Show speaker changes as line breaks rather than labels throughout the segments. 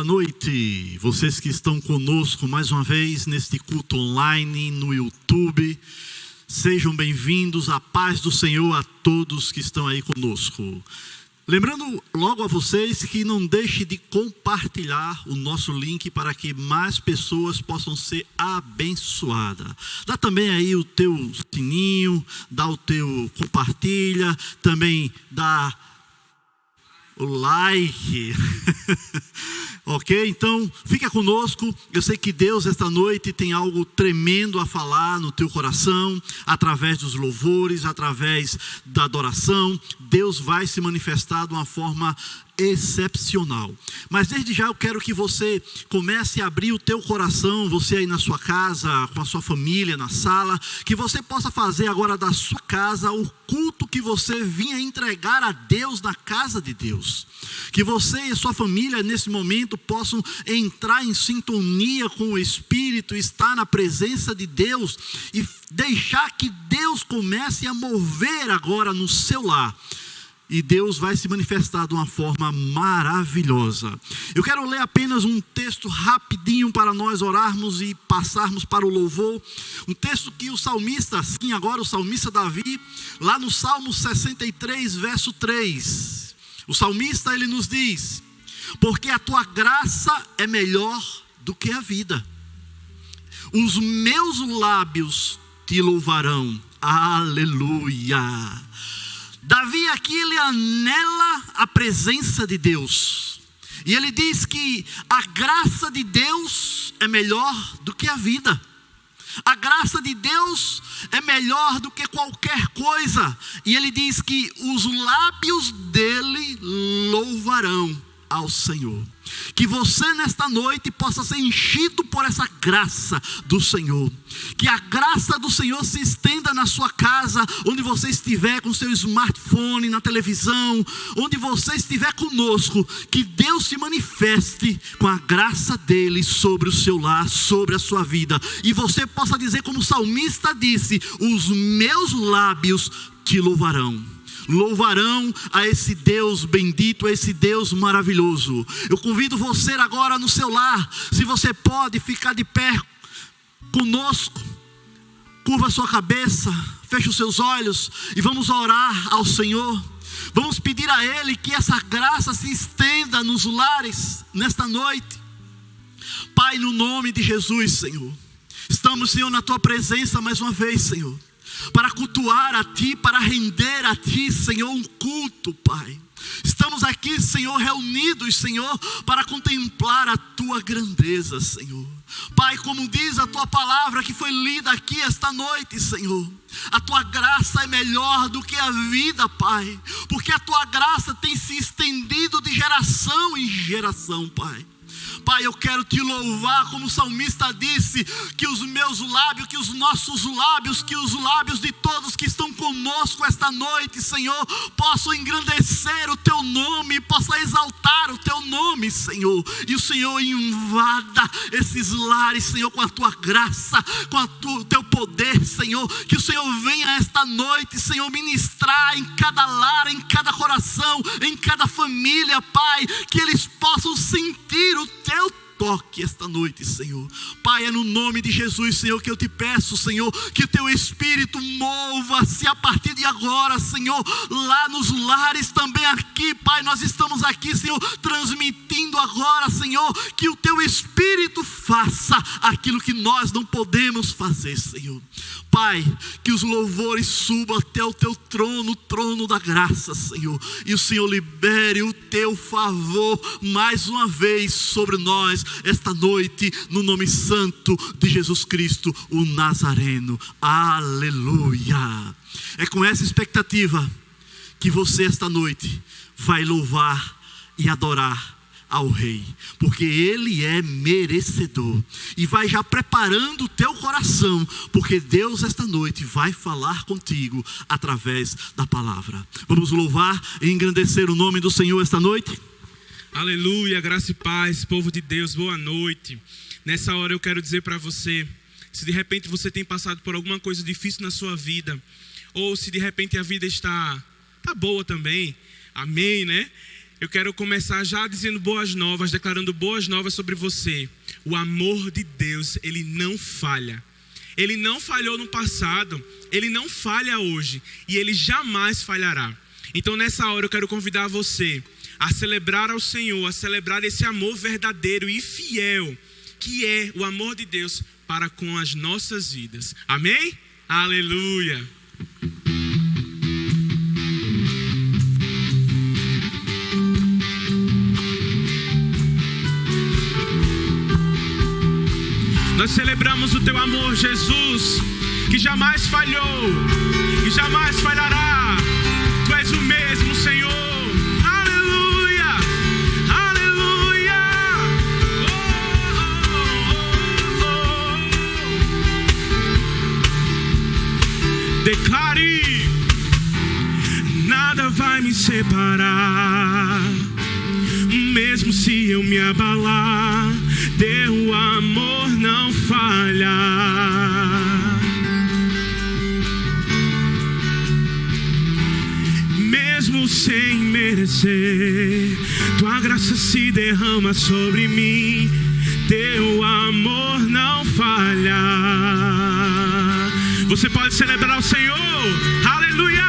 boa noite. Vocês que estão conosco mais uma vez neste culto online no YouTube, sejam bem-vindos. A paz do Senhor a todos que estão aí conosco. Lembrando logo a vocês que não deixe de compartilhar o nosso link para que mais pessoas possam ser abençoadas. Dá também aí o teu sininho, dá o teu compartilha, também dá o like. Ok? Então, fica conosco. Eu sei que Deus esta noite tem algo tremendo a falar no teu coração, através dos louvores, através da adoração. Deus vai se manifestar de uma forma excepcional. Mas desde já eu quero que você comece a abrir o teu coração, você aí na sua casa, com a sua família, na sala, que você possa fazer agora da sua casa o culto que você vinha entregar a Deus na casa de Deus. Que você e a sua família nesse momento possam entrar em sintonia com o Espírito, estar na presença de Deus e deixar que Deus comece a mover agora no seu lar. E Deus vai se manifestar de uma forma maravilhosa. Eu quero ler apenas um texto rapidinho para nós orarmos e passarmos para o louvor. Um texto que o salmista, sim, agora o salmista Davi, lá no Salmo 63, verso 3. O salmista, ele nos diz: porque a tua graça é melhor do que a vida. Os meus lábios te louvarão. Aleluia. Davi aqui, ele anela a presença de Deus. E ele diz que a graça de Deus é melhor do que a vida. A graça de Deus é melhor do que qualquer coisa. E ele diz que os lábios dele louvarão ao Senhor. Que você nesta noite possa ser enchido por essa graça do Senhor. Que a graça do Senhor se estenda na sua casa, onde você estiver com seu smartphone, na televisão, onde você estiver conosco. Que Deus se manifeste com a graça dele sobre o seu lar, sobre a sua vida. E você possa dizer como o salmista disse: os meus lábios te louvarão. Louvarão a esse Deus bendito, a esse Deus maravilhoso. Eu convido você agora no seu lar, se você pode ficar de pé conosco, curva a sua cabeça, feche os seus olhos e vamos orar ao Senhor. Vamos pedir a Ele que essa graça se estenda nos lares nesta noite. Pai, no nome de Jesus, Senhor, estamos, Senhor, na Tua presença mais uma vez, Senhor, para cultuar a Ti, para render a Ti, Senhor, um culto, Pai. Estamos aqui, Senhor, reunidos, Senhor, para contemplar a Tua grandeza, Senhor. Pai, como diz a Tua palavra que foi lida aqui esta noite, Senhor, a Tua graça é melhor do que a vida, Pai, porque a Tua graça tem se estendido de geração em geração, Pai. Pai, eu quero te louvar, como o salmista disse, que os meus lábios, que os nossos lábios, que os lábios de todos que estão conosco esta noite, Senhor, possam engrandecer o Teu nome, possam exaltar o Teu nome, Senhor. E o Senhor invada esses lares, Senhor, com a Tua graça, com o Teu poder, Senhor. Que o Senhor venha esta noite, Senhor, ministrar em cada lar, em cada coração, em cada família, Pai, que eles possam sentir o Teu toque esta noite, Senhor. Pai, é no nome de Jesus, Senhor, que eu te peço, Senhor, que o Teu Espírito mova-se a partir de agora, Senhor, lá nos lares também aqui, Pai, nós estamos aqui, Senhor, transmitindo agora, Senhor, que o Teu Espírito faça aquilo que nós não podemos fazer, Senhor. Pai, que os louvores subam até o Teu trono, o trono da graça, Senhor, e o Senhor libere o Teu favor mais uma vez sobre nós esta noite, no nome santo de Jesus Cristo, o Nazareno. Aleluia. É com essa expectativa que você esta noite vai louvar e adorar ao Rei, porque Ele é merecedor. E vai já preparando o teu coração, porque Deus esta noite vai falar contigo através da palavra. Vamos louvar e engrandecer o nome do Senhor esta noite.
Aleluia, graça e paz, povo de Deus, boa noite. Nessa hora eu quero dizer para você, se de repente você tem passado por alguma coisa difícil na sua vida, ou se de repente a vida está boa também, amém, né? Eu quero começar já dizendo boas novas, declarando boas novas sobre você. O amor de Deus, ele não falha. Ele não falhou no passado, ele não falha hoje e ele jamais falhará. Então nessa hora eu quero convidar você a celebrar ao Senhor, a celebrar esse amor verdadeiro e fiel, que é o amor de Deus para com as nossas vidas. Amém? Aleluia! Nós celebramos o teu amor, Jesus, que jamais falhou e jamais falhará. Tu és o mesmo, Senhor. Aleluia! Aleluia! Declare: nada vai me separar, mesmo se eu me abalar. Teu amor não falha. Mesmo sem merecer, tua graça se derrama sobre mim. Teu amor não falha. Você pode celebrar o Senhor. Aleluia!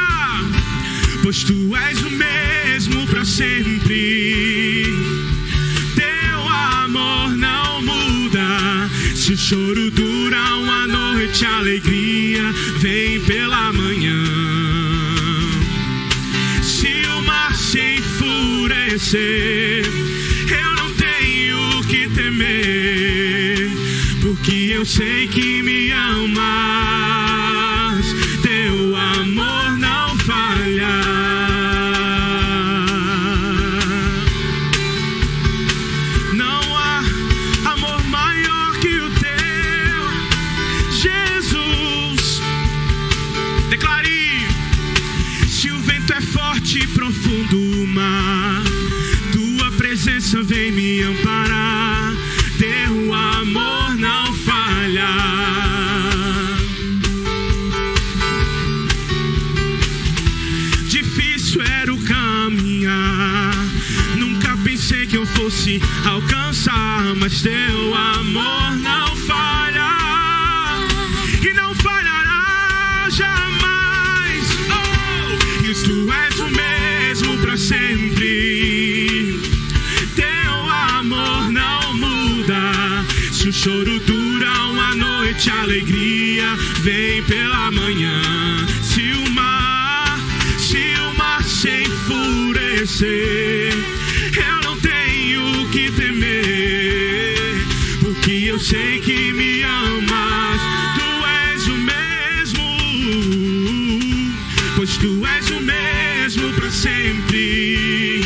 Pois tu és o mesmo para sempre. Teu amor não muda. Se o choro dura uma noite, a alegria vem pela manhã. Se o mar se enfurecer, eu não tenho que temer, porque eu sei que me amas. Teu amor não falha. Não há amor maior que o teu, Jesus. Declare: se o vento é forte e profundo o mar, tua presença vem me amparar. Teu amor não falha. Difícil era o caminhar, nunca pensei que eu fosse alcançar, mas teu amor não falha e não falhará jamais. Oh! E tu és o mesmo para sempre. Teu amor não muda. Se o choro dura uma noite, a alegria vem pela manhã. Se o mar se enfurecer, eu não tenho que temer, porque eu sei que me amas. Tu és o mesmo, pois tu és o mesmo para sempre.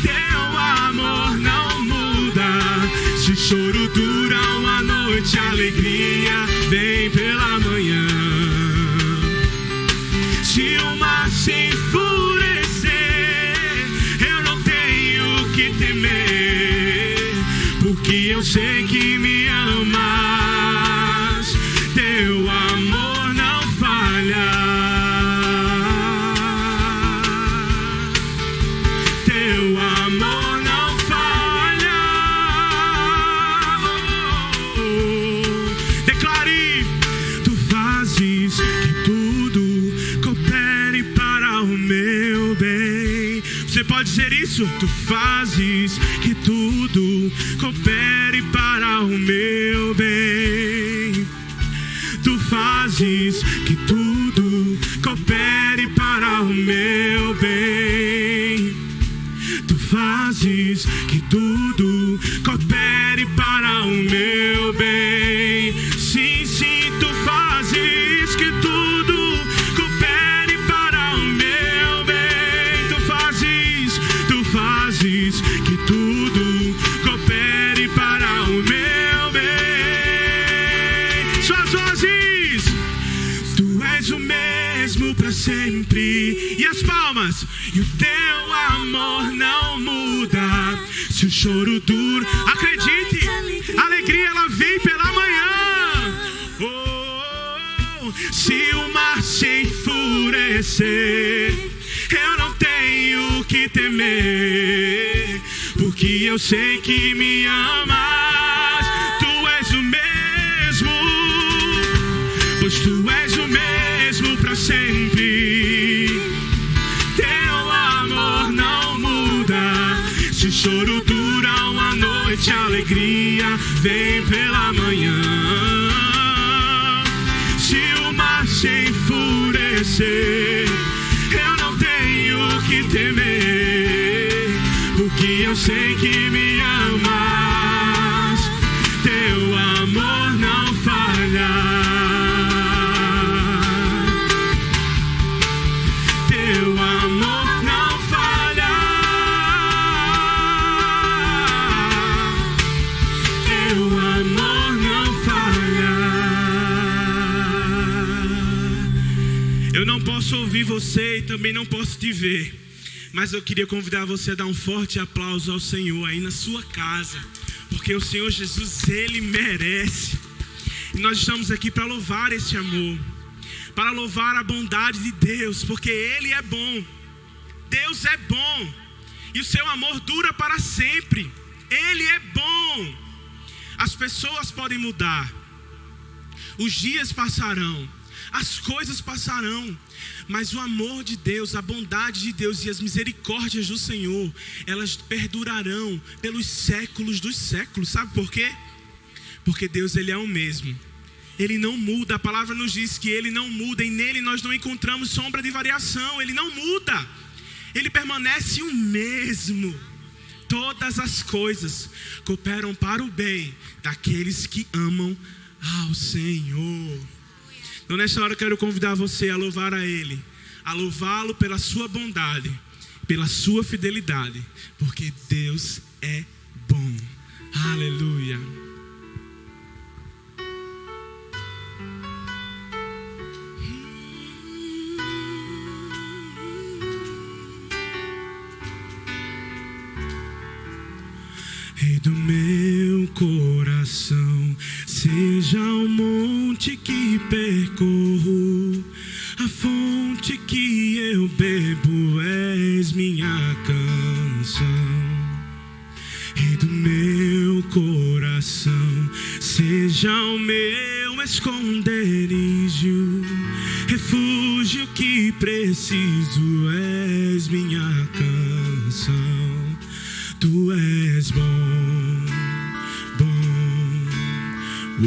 Teu amor não muda. Se o choro dura uma noite, a alegria vem pela manhã. Se o mar se enfurecer, eu não tenho que temer, porque eu sei que me amas. Teu amor não falha. Teu amor não falha. Declare: tu fazes que tudo coopere para o meu bem. Você pode dizer isso? Tu fazes que tudo coopere para o meu bem. Tu fazes que tudo coopere para o meu bem. Tu fazes que tudo coopere para o meu bem. Sim, sim, tu fazes que tudo coopere para o meu bem. Tu fazes que tudo coopere para o meu bem. Suas vozes. Tu és o mesmo para sempre. E as palmas. E o teu amor não muda. Se o choro dura, acredite, a alegria ela vem pela manhã. Oh, se o mar se enfurecer, eu não tenho que que temer, porque eu sei que me amas. Tu és o mesmo, pois tu és o mesmo para sempre. Teu amor não muda. Se o choro dura uma noite, a alegria vem pela manhã. Se o mar se enfurecer, eu não tenho que temer, porque eu sei que me amas. Teu amor não falha. Teu amor não falha. Teu amor não falha. Eu não posso ouvir você e também não posso te ver, mas eu queria convidar você a dar um forte aplauso ao Senhor aí na sua casa, porque o Senhor Jesus, Ele merece. E nós estamos aqui para louvar esse amor, para louvar a bondade de Deus, porque Ele é bom. Deus é bom e o seu amor dura para sempre. Ele é bom. As pessoas podem mudar, os dias passarão, as coisas passarão, mas o amor de Deus, a bondade de Deus e as misericórdias do Senhor, elas perdurarão pelos séculos dos séculos. Sabe por quê? Porque Deus, Ele é o mesmo. Ele não muda. A palavra nos diz que Ele não muda e nele nós não encontramos sombra de variação. Ele não muda. Ele permanece o mesmo. Todas as coisas cooperam para o bem daqueles que amam ao Senhor. Então nesta hora eu quero convidar você a louvar a Ele, a louvá-lo pela sua bondade, pela sua fidelidade, porque Deus é bom. Aleluia. Rei do meu coração, seja o monte que percorro, a fonte que eu bebo, és minha canção. Rei do meu coração, seja o meu esconderijo, refúgio que preciso, és minha canção. Tu és bom, bom, oh,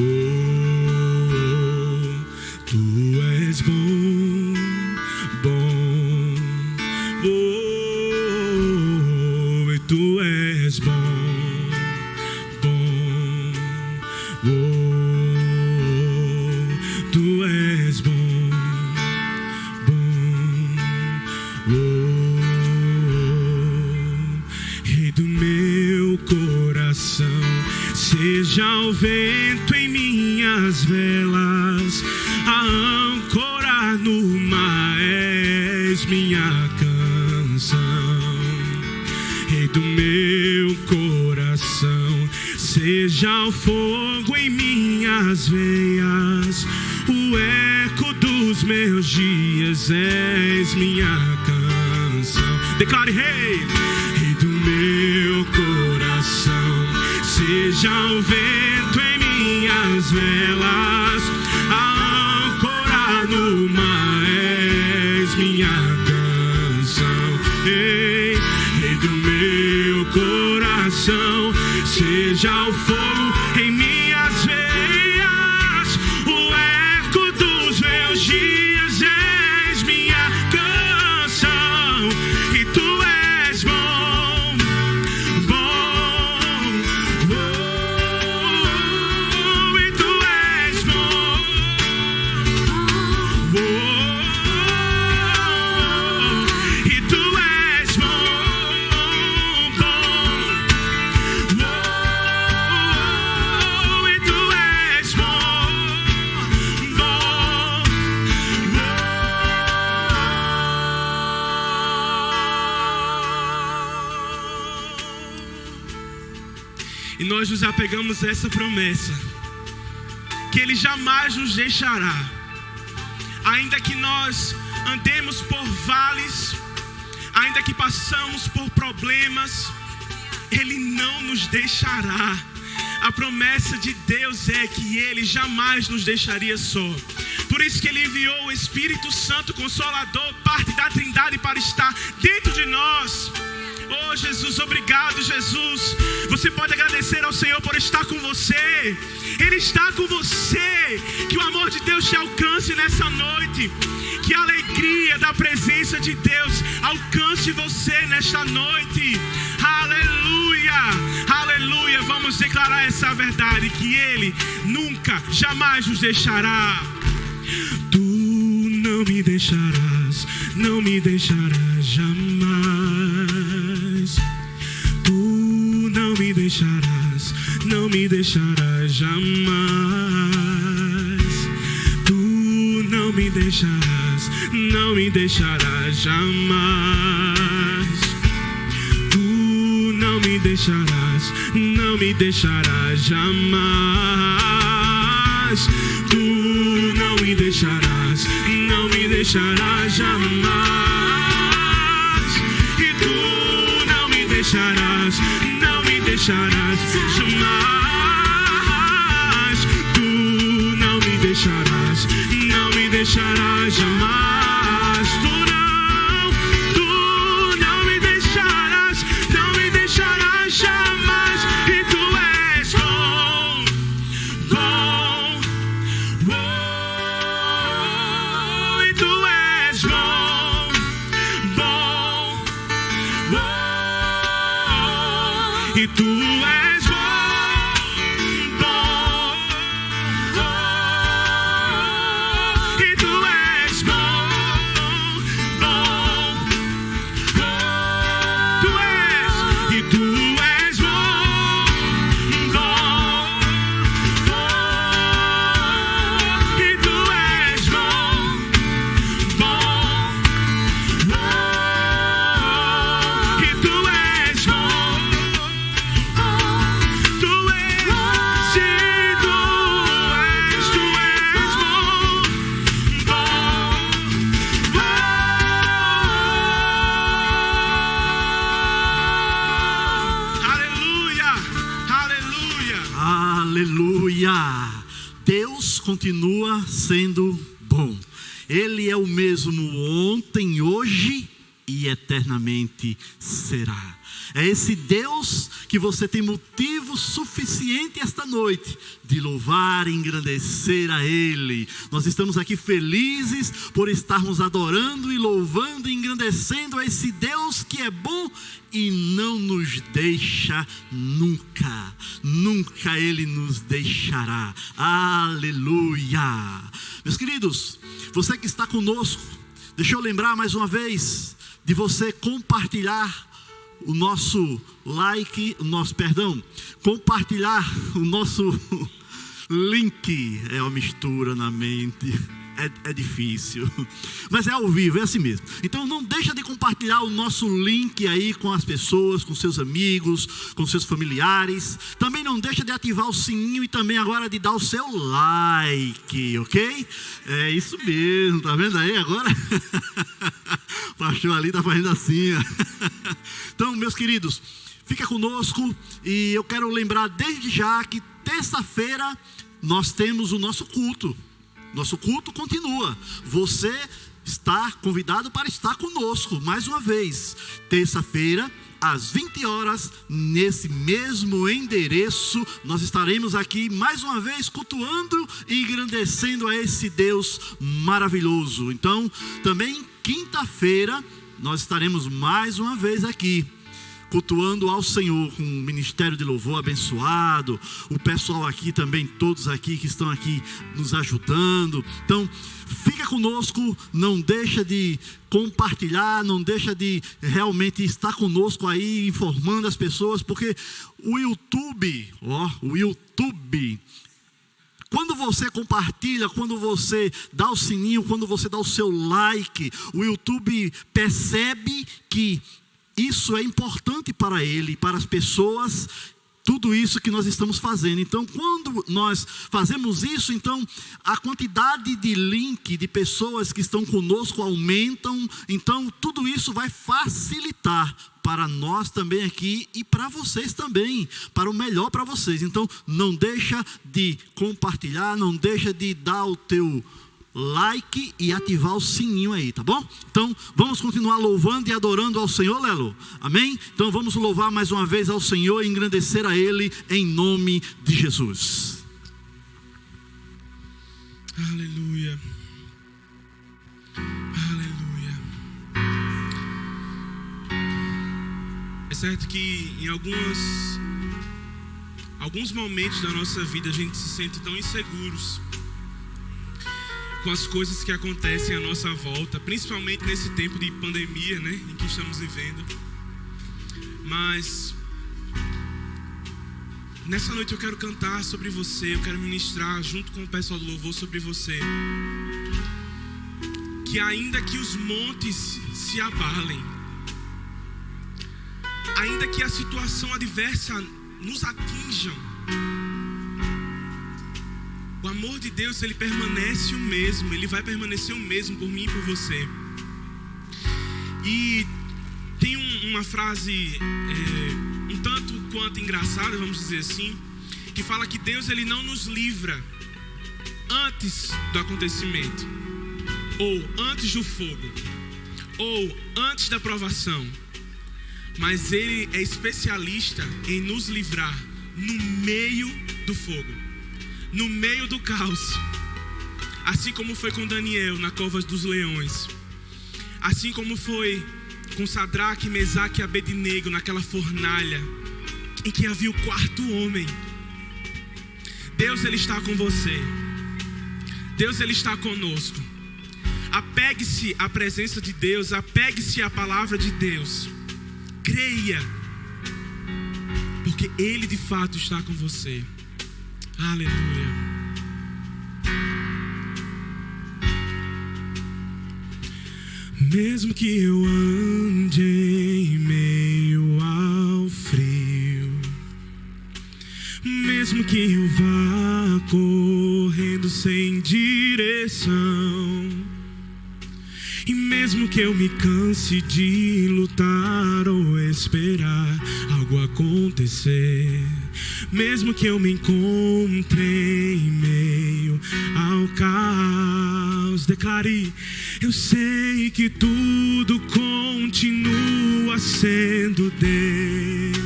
tu és bom, bom, oh, e tu és bom, bom, oh, tu és bom, bom, oh. Do meu coração, seja o vento em minhas velas, a âncora no mar, és minha canção. Rei do meu coração, seja o fogo em minhas veias, o eco dos meus dias, és minha canção. Declare, Rei do meu coração, seja o vento em minhas velas, a âncora no mar, és minha canção. Ei, Rei do meu coração, seja o fogo em minhas veias, o eco dos meus dias, és minha canção. E tu és bom. E nós nos apegamos a essa promessa, que Ele jamais nos deixará. Ainda que nós andemos por vales, ainda que passamos por problemas, Ele não nos deixará. A promessa de Deus é que Ele jamais nos deixaria só. Por isso que Ele enviou o Espírito Santo Consolador, parte da Trindade, para estar dentro de nós. Oh Jesus, obrigado Jesus. Você pode agradecer ao Senhor por estar com você. Ele está com você. Que o amor de Deus te alcance nessa noite. Que a alegria da presença de Deus alcance você nesta noite. Aleluia, aleluia. Vamos declarar essa verdade, que Ele nunca, jamais nos deixará. Tu não me deixarás, não me deixarás jamais. Tu não me deixarás, não me deixarás jamais. Tu não me deixarás, não me deixarás jamais. Tu não me deixarás, não me deixarás jamais. Tu não me deixarás, não me deixarás jamais. E tu não me deixarás, não me deixarás jamais. Tu não me deixarás, não me deixarás jamais. Tu não me deixarás, não me deixarás jamais. E tu és bom, bom, bom. E tu és bom, bom, bom. E tu és bom, bom, bom. E tu és bom, bom, bom. Tu és, e tu és bom, bom, bom. E tu és bom, bom, bom. E tu és bom. Tu és, sim, tu és bom, bom, bom. Aleluia, aleluia.
Aleluia! Deus continua sendo bom. Ele é o mesmo ontem, hoje e eternamente será. É esse Deus que você tem motivo suficiente esta noite de louvar e engrandecer a Ele. Nós estamos aqui felizes por estarmos adorando e louvando e engrandecendo a esse Deus que é bom e não nos deixa nunca. Nunca Ele nos deixará. Aleluia! Meus queridos, você que está conosco, deixa eu lembrar mais uma vez de você compartilhar o nosso like, compartilhar o nosso link. É uma mistura na mente, é difícil, mas é ao vivo, é assim mesmo. Então não deixa de compartilhar o nosso link aí com as pessoas, com seus amigos, com seus familiares. Também não deixa de ativar o sininho e também agora de dar o seu like, ok? É isso mesmo, tá vendo aí agora? O pastor ali tá fazendo assim. Então, meus queridos, fica conosco e eu quero lembrar desde já que terça-feira nós temos o nosso culto. Nosso culto continua. Você está convidado para estar conosco mais uma vez. Terça-feira, às 20 horas, nesse mesmo endereço, nós estaremos aqui mais uma vez cultuando e engrandecendo a esse Deus maravilhoso. Então, também quinta-feira, nós estaremos mais uma vez aqui, cultuando ao Senhor com um ministério de louvor abençoado. O pessoal aqui também, todos aqui que estão aqui nos ajudando. Então, fica conosco, não deixa de compartilhar, não deixa de realmente estar conosco aí, informando as pessoas, porque o YouTube, quando você compartilha, quando você dá o sininho, quando você dá o seu like, o YouTube percebe que isso é importante para ele, para as pessoas tudo isso que nós estamos fazendo. Então, quando nós fazemos isso, então a quantidade de link de pessoas que estão conosco aumentam. Então, tudo isso vai facilitar para nós também aqui e para vocês também, para o melhor para vocês. Então, não deixa de compartilhar, não deixa de dar o teu like e ativar o sininho aí, tá bom? Então, vamos continuar louvando e adorando ao Senhor, Lelo. Amém? Então, vamos louvar mais uma vez ao Senhor e engrandecer a Ele em nome de Jesus.
Aleluia. Aleluia. É certo que em alguns momentos da nossa vida a gente se sente tão inseguros com as coisas que acontecem à nossa volta, principalmente nesse tempo de pandemia, né, em que estamos vivendo. Mas nessa noite eu quero cantar sobre você, eu quero ministrar junto com o pessoal do louvor sobre você, que ainda que os montes se abalem, ainda que a situação adversa nos atinjam, o amor de Deus, ele permanece o mesmo. Ele vai permanecer o mesmo por mim e por você. E tem uma frase um tanto quanto engraçada, vamos dizer assim, que fala que Deus, ele não nos livra antes do acontecimento, ou antes do fogo, ou antes da provação, mas Ele é especialista em nos livrar no meio do fogo, no meio do caos. Assim como foi com Daniel na cova dos leões, assim como foi com Sadraque, Mesaque e Abednego naquela fornalha em que havia o quarto homem. Deus, ele está com você. Deus, ele está conosco. Apegue-se à presença de Deus, apegue-se à palavra de Deus. Creia, porque Ele de fato está com você. Aleluia. Mesmo que eu ande em meio ao frio, mesmo que eu vá correndo sem direção, e mesmo que eu me canse de lutar ou esperar algo acontecer, mesmo que eu me encontre em meio ao caos, declare: eu sei que tudo continua sendo dele.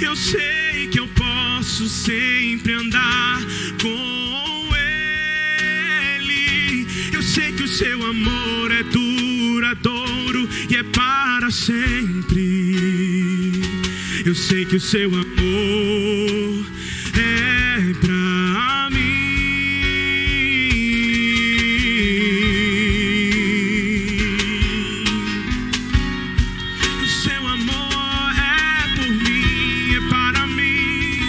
Eu sei que eu posso sempre andar com Ele. Eu sei que o seu amor é duradouro e é para sempre. Eu sei que o seu amor é pra mim. O seu amor é por mim, é para mim.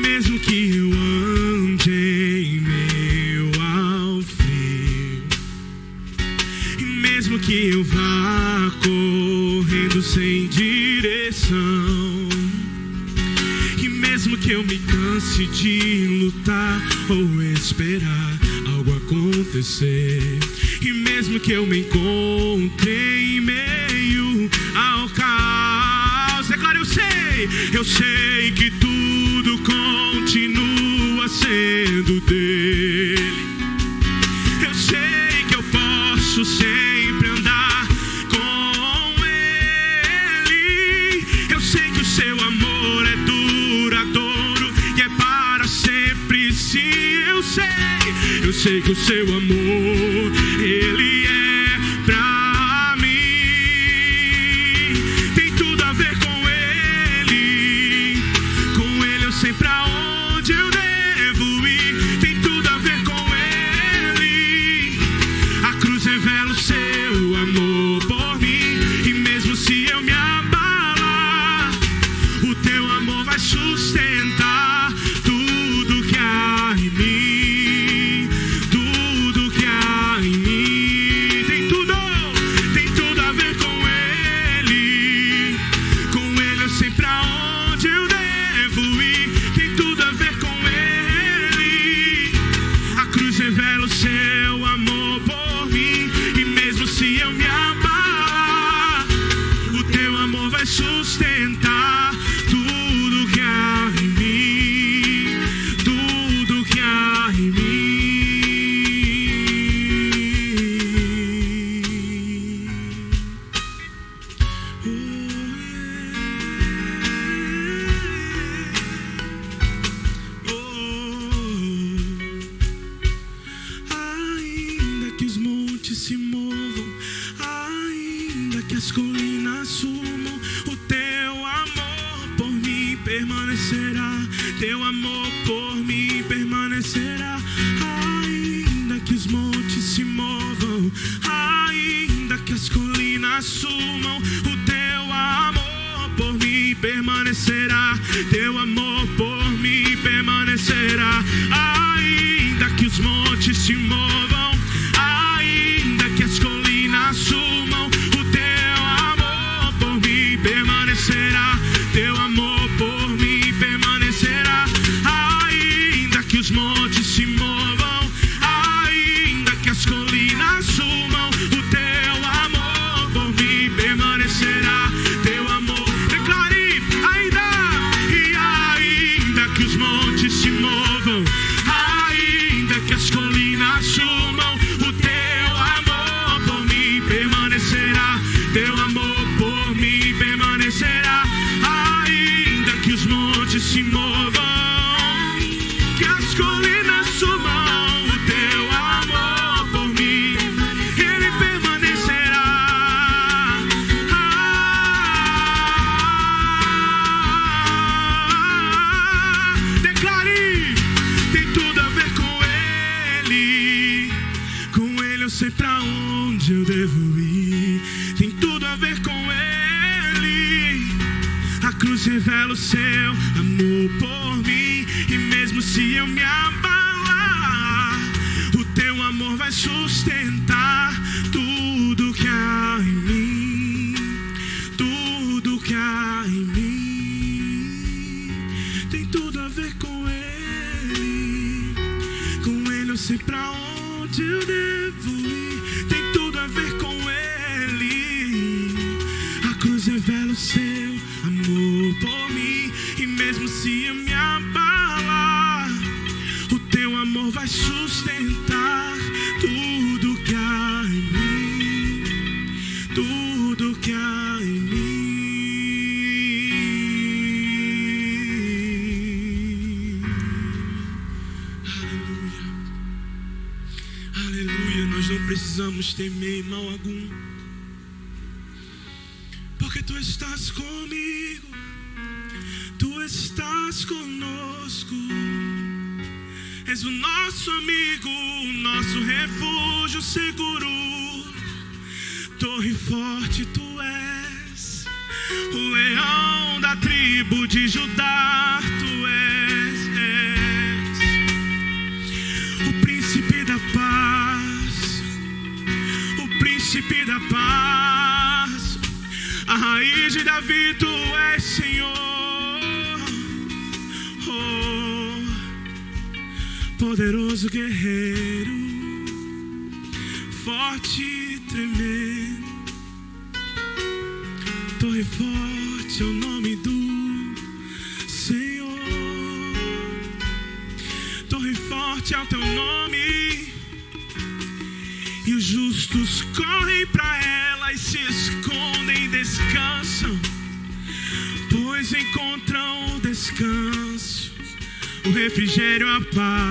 Mesmo que eu ande em meio ao frio, e mesmo que eu vá correndo sem direção, e mesmo que eu me canse de lutar ou esperar algo acontecer, e mesmo que eu me encontre em meio ao caos, é claro, eu sei que tudo continua sendo dele. Eu sei que eu posso sempre andar com Ele. Eu sei que o seu amor é duradouro e é para sempre. Sim, eu sei que o seu amor, ele é pra mim. Tem tudo a ver com Ele. Com Ele eu sei pra onde eu devo ir. Tem tudo a ver com Ele. A cruz revela o seu amor por mim. E mesmo se eu me abalar, o teu amor vai sustentar tudo que há em mim. Tudo que há em mim. sustentar tudo que há em mim, tudo que há em mim. Ainda que os montes se movam, ainda que as colinas sumam, o teu amor por mim permanecerá. Teu amor por mim permanecerá. Ainda que os montes se movam, ainda que as colinas sumam, o teu amor por mim permanecerá. Teu amor por mim permanecerá. Ainda que os montes se movam, ainda que as colinas sumam, o teu amor por mim permanecerá. Teu amor por mim permanecerá. Ainda que os montes se movam, ainda que as colinas sumam, o teu amor por mim permanecerá. Teu amor, declare, ainda que os montes se movam, ainda que as colinas sumam, o teu amor por mim permanecerá. Teu amor por mim permanecerá. Ainda que os montes se movam, que as colinas sumam, o teu amor por mim, ele permanecerá. Declare, tem tudo a ver com ele. Com ele eu sei pra onde eu devo ir. Tem tudo a ver com ele. A cruz revela o seu amor por mim. E mesmo se eu me abalar, o teu amor vai sustentar tudo que há em mim, tudo que há em mim. Tem tudo a ver com ele. Com ele eu sei pra onde eu devo ir. Tem tudo a ver com ele. A cruz revela o seu amor por mim. E mesmo se eu me abalar, o teu amor vai sustentar tudo que há em mim, tudo que há em mim. Aleluia, aleluia. Nós não precisamos temer mal algum, porque tu estás comigo, tu estás conosco. És o nosso amigo, o nosso refúgio seguro. Torre forte tu és, o leão da tribo de Judá tu és. O príncipe da paz, o príncipe da paz. A raiz de Davi tu és, Senhor. Oh, poderoso guerreiro, forte e tremendo. Torre forte é o nome do Senhor. Torre forte é o teu nome. E os justos correm para ela e se escondem e descansam, pois encontram o descanso, o refrigério, a paz.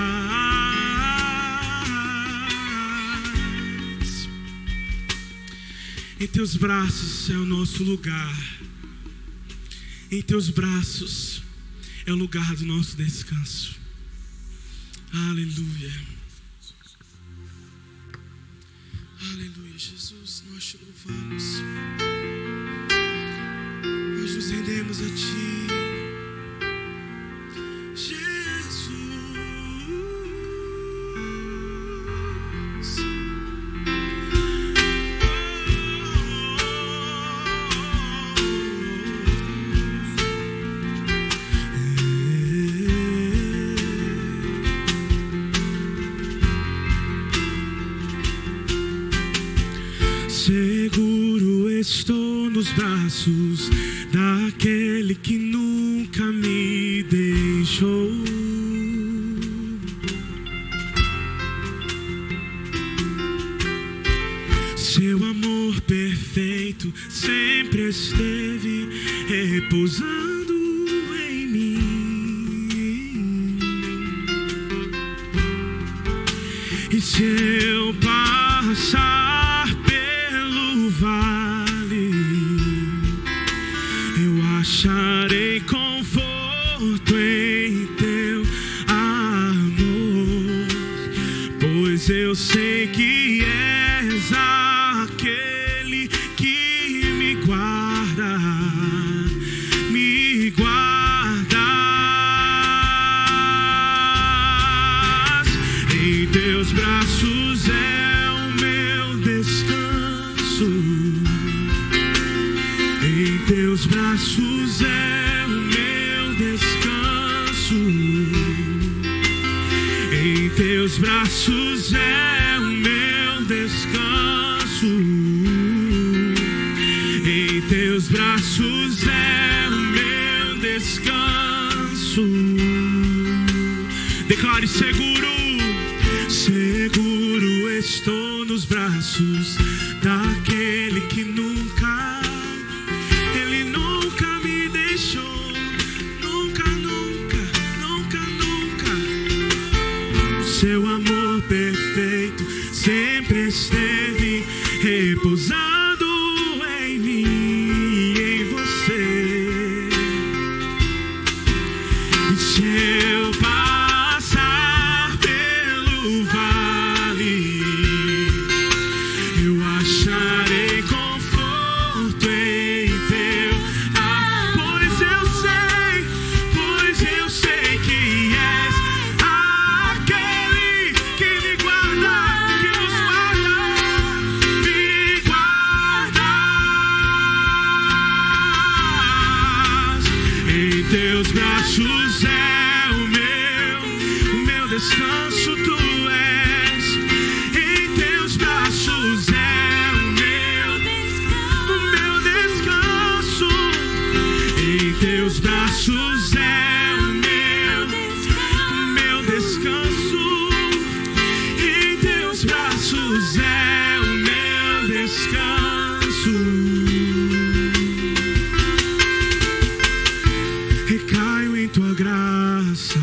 Em teus braços é o nosso lugar. Em teus braços é o lugar do nosso descanso. Aleluia. Aleluia, Jesus, nós te louvamos. Nós nos rendemos a ti, Jesus. Seguro estou nos braços daquele daquele que nunca me deixou. Seu amor perfeito sempre esteve repousando em mim. E se eu passar pelo vale, eu acharei conforto em teu amor, pois eu sei que és aquele que me guarda, me guardas. Em teus braços é o meu descanso. Em teus braços é o meu descanso. Em teus braços é o meu descanso. Em teus braços é o meu descanso. Declare: seguro, seguro estou nos braços daquele que nunca, ele nunca me deixou. Nunca, nunca, nunca, nunca. Seu amor perfeito sempre esteve repousando em mim e em você. E se eu passar pelo vale, eu acharei conforto em teu amor, pois eu sei que és aquele que me guarda, que nos guarda, me guardas. Em teus braços é o meu descanso, tu és. Em teus braços é o meu descanso. Em teus braços é o meu descanso. Em teus braços é o meu descanso. Recaio em tua graça,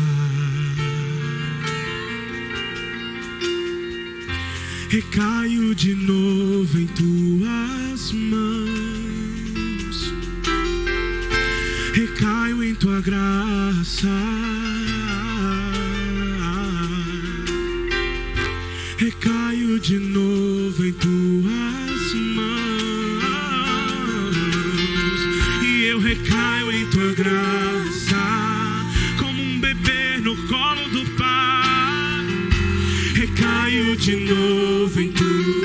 recaio de novo em tuas mãos. Recaio em tua graça, recaio de novo em tuas mãos. E eu recaio em tua graça, como um bebê no colo do pai. Recaio de novo em tu,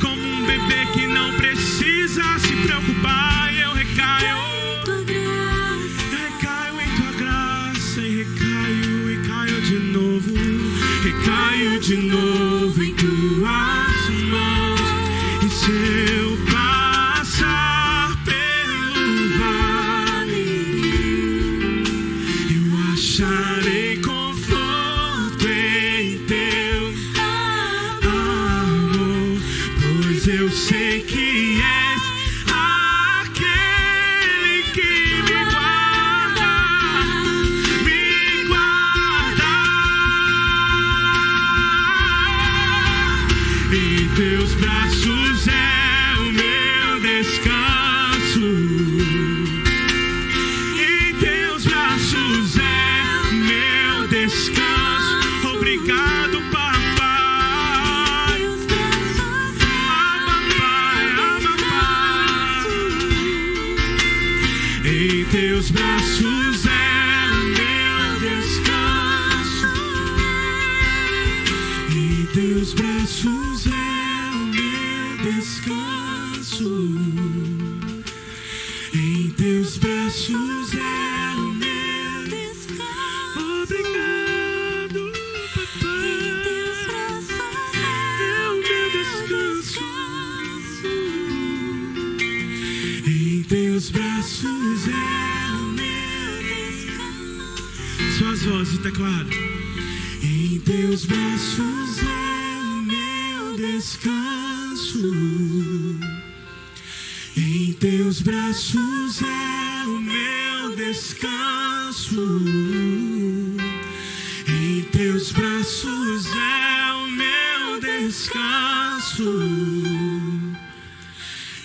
como um bebê que não precisa se preocupar. Eu recaio em tua graça e recaio de novo. Recaio de novo em tuas mãos. E se eu passar pelo vale, eu acharei conforto em teu amor, pois eu sei que és aquele que me guarda, me guarda. Em teus braços é o meu descanso. Em teus braços é o meu descanso. Obrigado, papai. Ama, pai, ama, pai. Em teus braços é o meu descanso. Em teus braços é o meu descanso. Em teus braços é o meu descanso. Obrigado, papai. É o meu descanso. Em teus braços é o meu voz e teclado. Em teus braços é o meu descanso. Em teus braços é o meu descanso. Em teus braços é o meu descanso.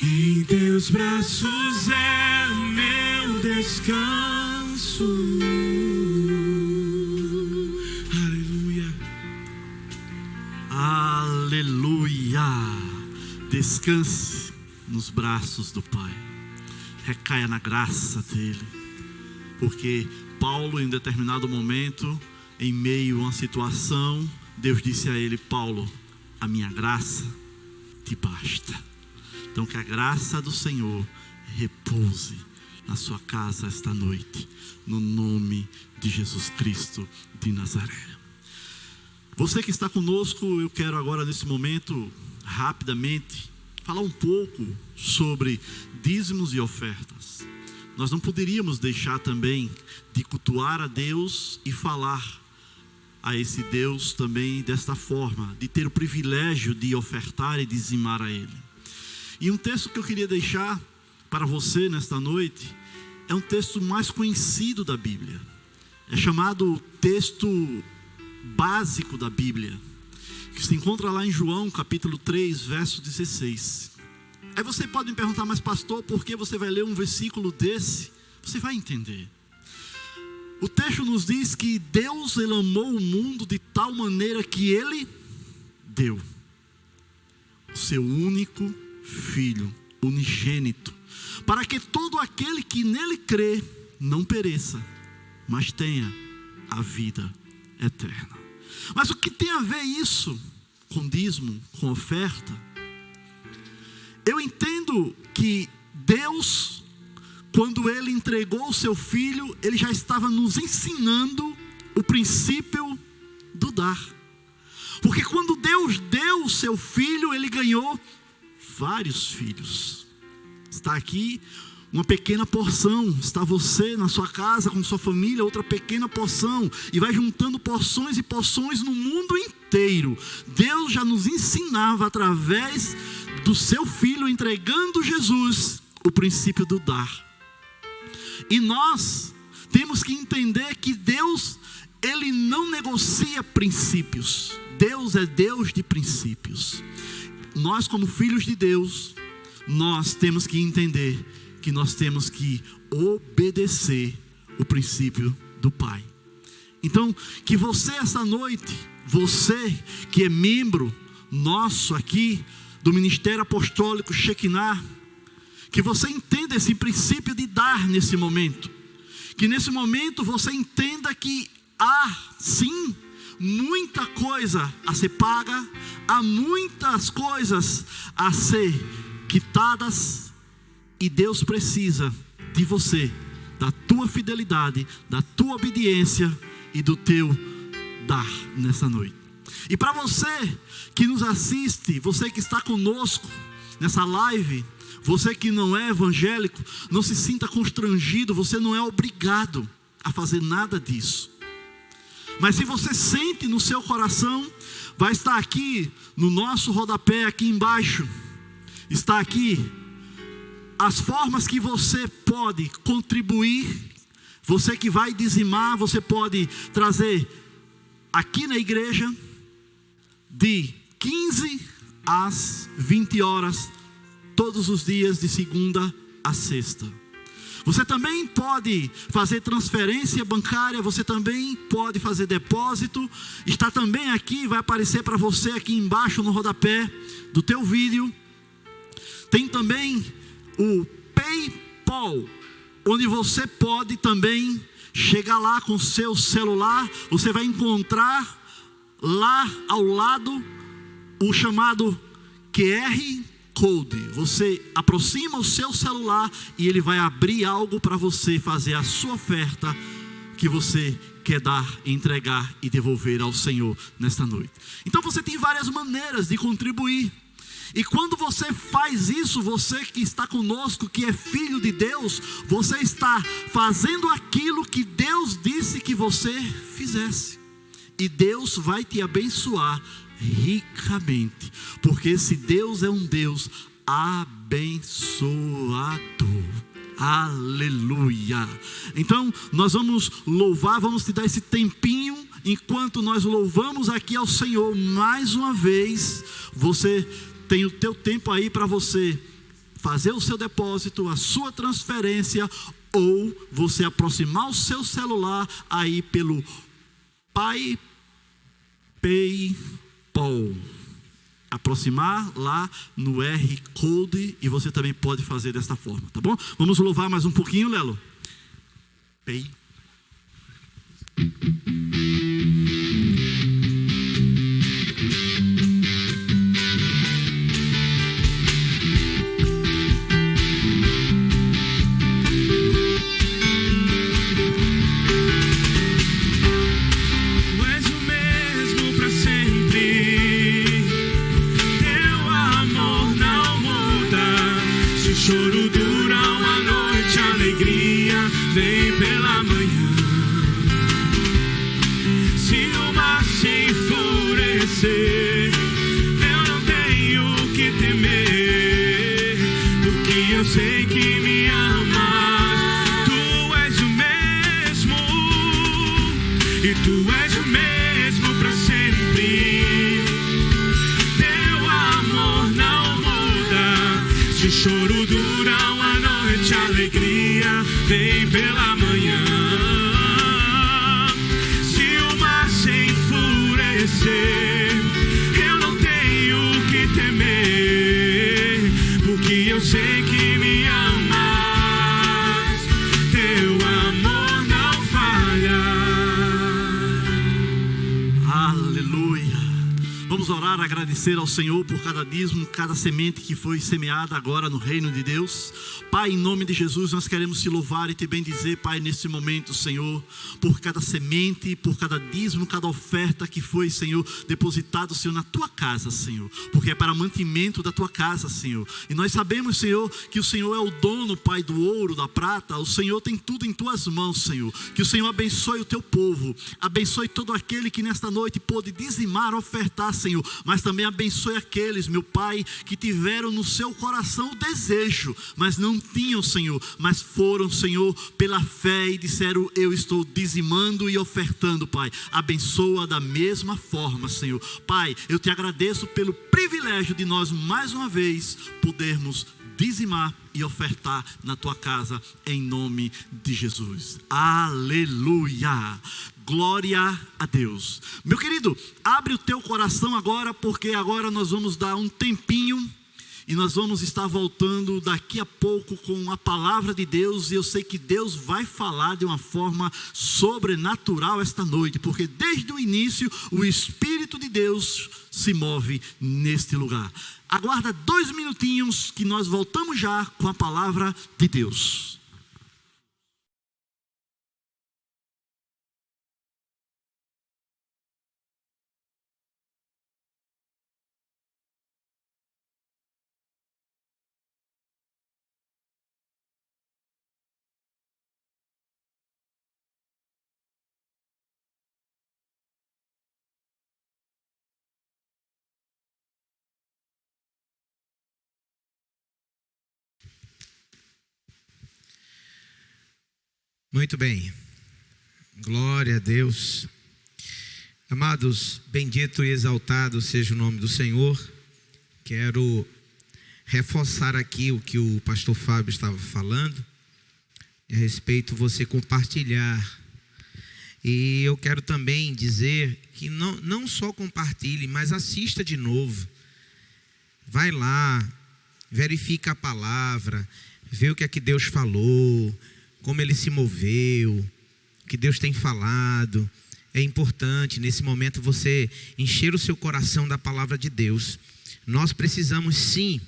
Em teus braços é o meu descanso. Aleluia.
Aleluia. Descanse nos braços do Pai. Recaia na graça dele. Porque Paulo, em determinado momento, em meio a uma situação, Deus disse a ele: Paulo, a minha graça te basta. Então que a graça do Senhor repouse na sua casa esta noite, no nome de Jesus Cristo de Nazaré. Você que está conosco, eu quero agora nesse momento, rapidamente, falar um pouco sobre dízimos e ofertas. Nós não poderíamos deixar também de cultuar a Deus e falar a esse Deus também desta forma, de ter o privilégio de ofertar e dizimar a Ele. E um texto que eu queria deixar para você nesta noite é um texto mais conhecido da Bíblia. É chamado texto básico da Bíblia, que se encontra lá em João capítulo 3, verso 16. Aí você pode me perguntar: mas pastor, por que você vai ler um versículo desse? Você vai entender. O texto nos diz que Deus, Ele amou o mundo de tal maneira que Ele deu o seu único Filho, unigênito, para que todo aquele que nele crê não pereça, mas tenha a vida eterna. Mas o que tem a ver isso com dízimo, com oferta? Eu entendo que Deus, quando Ele entregou o seu Filho, Ele já estava nos ensinando o princípio do dar. Porque quando Deus deu o seu Filho, Ele ganhou vários filhos. Está aqui uma pequena porção, está você na sua casa com sua família, outra pequena porção, e vai juntando porções e porções no mundo inteiro. Deus já nos ensinava através do seu Filho, entregando Jesus, o princípio do dar. E nós temos que entender que Deus, Ele não negocia princípios. Deus é Deus de princípios. Nós, como filhos de Deus, nós temos que entender que nós temos que obedecer o princípio do Pai. Então, que você essa noite, você que é membro nosso aqui do Ministério Apostólico Shekinah, que você entenda esse princípio de dar nesse momento. Que nesse momento você entenda que há sim muita coisa a ser paga, há muitas coisas a ser quitadas, e Deus precisa de você, da tua fidelidade, da tua obediência e do teu dar nessa noite. E para você que nos assiste, você que está conosco nessa live, você que não é evangélico, não se sinta constrangido, você não é obrigado a fazer nada disso. Mas se você sente no seu coração, vai estar aqui no nosso rodapé, aqui embaixo, está aqui as formas que você pode contribuir. Você que vai dizimar, você pode trazer aqui na igreja de 15 às 20 horas, todos os dias de segunda a sexta. Você também pode fazer transferência bancária, você também pode fazer depósito. Está também aqui, vai aparecer para você aqui embaixo no rodapé do teu vídeo. Tem também o PayPal, onde você pode também chegar lá com o seu celular. Você vai encontrar lá ao lado o chamado QR Code. Você aproxima o seu celular e ele vai abrir algo para você fazer a sua oferta que você quer dar, entregar e devolver ao Senhor nesta noite. Então você tem várias maneiras de contribuir. E quando você faz isso, você que está conosco, que é filho de Deus, você está fazendo aquilo que Deus disse pedisse que você fizesse. E Deus vai te abençoar ricamente, porque esse Deus é um Deus abençoador. Aleluia. Então nós vamos louvar, vamos te dar esse tempinho, enquanto nós louvamos aqui ao Senhor mais uma vez. Você tem o teu tempo aí para você fazer o seu depósito, a sua transferência, ou você aproximar o seu celular aí pelo PayPal. Aproximar lá no R Code, e você também pode fazer desta forma, tá bom? Vamos louvar mais um pouquinho, Lelo. Pay.
Choro dura uma noite, alegria vem pela manhã. Se o mar se enfurecer, eu não tenho o que temer, porque eu sei que me amas. Tu és o mesmo, e tu és o mesmo para sempre. Teu amor não muda. Se o choro dura uma noite, a alegria vem pela manhã. Se o mar se enfurecer, eu não tenho o que temer, porque eu sei que me amas. Teu amor não falha.
Aleluia. Vamos orar, agradecer ao Senhor por cada dízimo, cada semente que foi semeada agora no reino de Deus. Pai, em nome de Jesus, nós queremos te louvar e te bendizer, Pai, nesse momento, Senhor, por cada semente, por cada dízimo, cada oferta que foi, Senhor, depositado, Senhor, na tua casa, Senhor, porque é para mantimento da tua casa, Senhor. E nós sabemos, Senhor, que o Senhor é o dono, Pai, do ouro, da prata. O Senhor tem tudo em tuas mãos, Senhor. Que o Senhor abençoe o teu povo, abençoe todo aquele que nesta noite pôde dizimar, ofertar, Senhor, mas também abençoe aqueles, meu Pai, que tiveram no seu coração o desejo, mas não tinham, Senhor, mas foram, Senhor, pela fé e disseram: eu estou dizimando e ofertando, Pai. Abençoa da mesma forma, Senhor. Pai, eu te agradeço pelo privilégio de nós mais uma vez podermos dizimar e ofertar na tua casa, em nome de Jesus. Aleluia. Glória a Deus. Meu querido, abre o teu coração agora, porque agora nós vamos dar um tempinho e nós vamos estar voltando daqui a pouco com a palavra de Deus. E eu sei que Deus vai falar de uma forma sobrenatural esta noite, porque desde o início o Espírito de Deus se move neste lugar. Aguarda 2 minutinhos que nós voltamos já com a palavra de Deus.
Muito bem, glória a Deus. Amados, bendito e exaltado seja o nome do Senhor. Quero reforçar aqui o que o pastor Fábio estava falando, a respeito de você compartilhar. E eu quero também dizer que não só compartilhe, mas assista de novo. Vai lá, verifica a palavra, vê o que é que Deus falou, como Ele se moveu, o que Deus tem falado. É importante nesse momento você encher o seu coração da palavra de Deus. Nós precisamos sim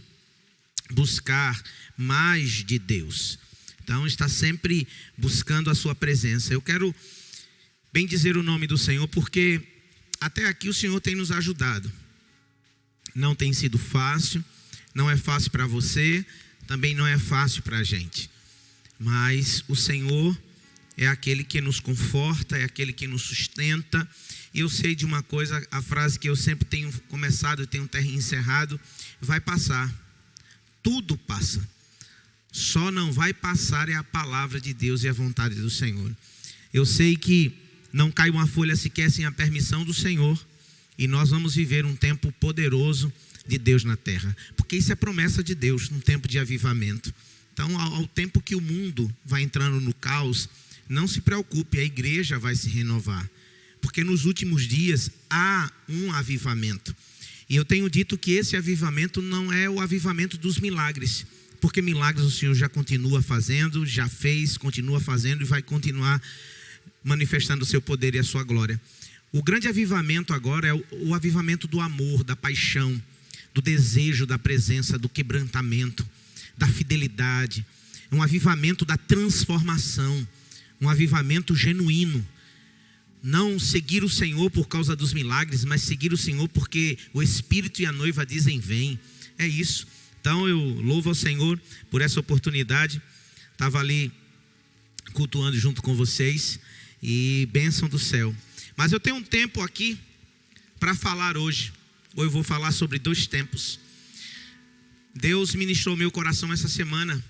buscar mais de Deus. Então está sempre buscando a sua presença. Eu quero bem dizer o nome do Senhor, porque até aqui o Senhor tem nos ajudado. Não tem sido fácil, não é fácil para você, também não é fácil para a gente. Mas o Senhor é aquele que nos conforta, é aquele que nos sustenta. E eu sei de uma coisa, a frase que eu sempre tenho começado e tenho encerrado: vai passar, tudo passa. Só não vai passar é a palavra de Deus e a vontade do Senhor. Eu sei que não cai uma folha sequer sem a permissão do Senhor, e nós vamos viver um tempo poderoso de Deus na terra, porque isso é promessa de Deus, um tempo de avivamento. Então, ao tempo que o mundo vai entrando no caos, não se preocupe, a igreja vai se renovar, porque nos últimos dias há um avivamento. E eu tenho dito que esse avivamento não é o avivamento dos milagres, porque milagres o Senhor já continua fazendo, já fez, continua fazendo e vai continuar manifestando o seu poder e a sua glória. O grande avivamento agora é o avivamento do amor, da paixão, do desejo, da presença, do quebrantamento, da fidelidade. Um avivamento da transformação, um avivamento genuíno. Não seguir o Senhor por causa dos milagres, mas seguir o Senhor porque o Espírito e a noiva dizem vem. É isso. Então eu louvo ao Senhor por essa oportunidade. Estava ali cultuando junto com vocês e bênção do céu. Mas eu tenho um tempo aqui para falar hoje. Ou eu vou falar sobre 2 tempos. Deus ministrou meu coração essa semana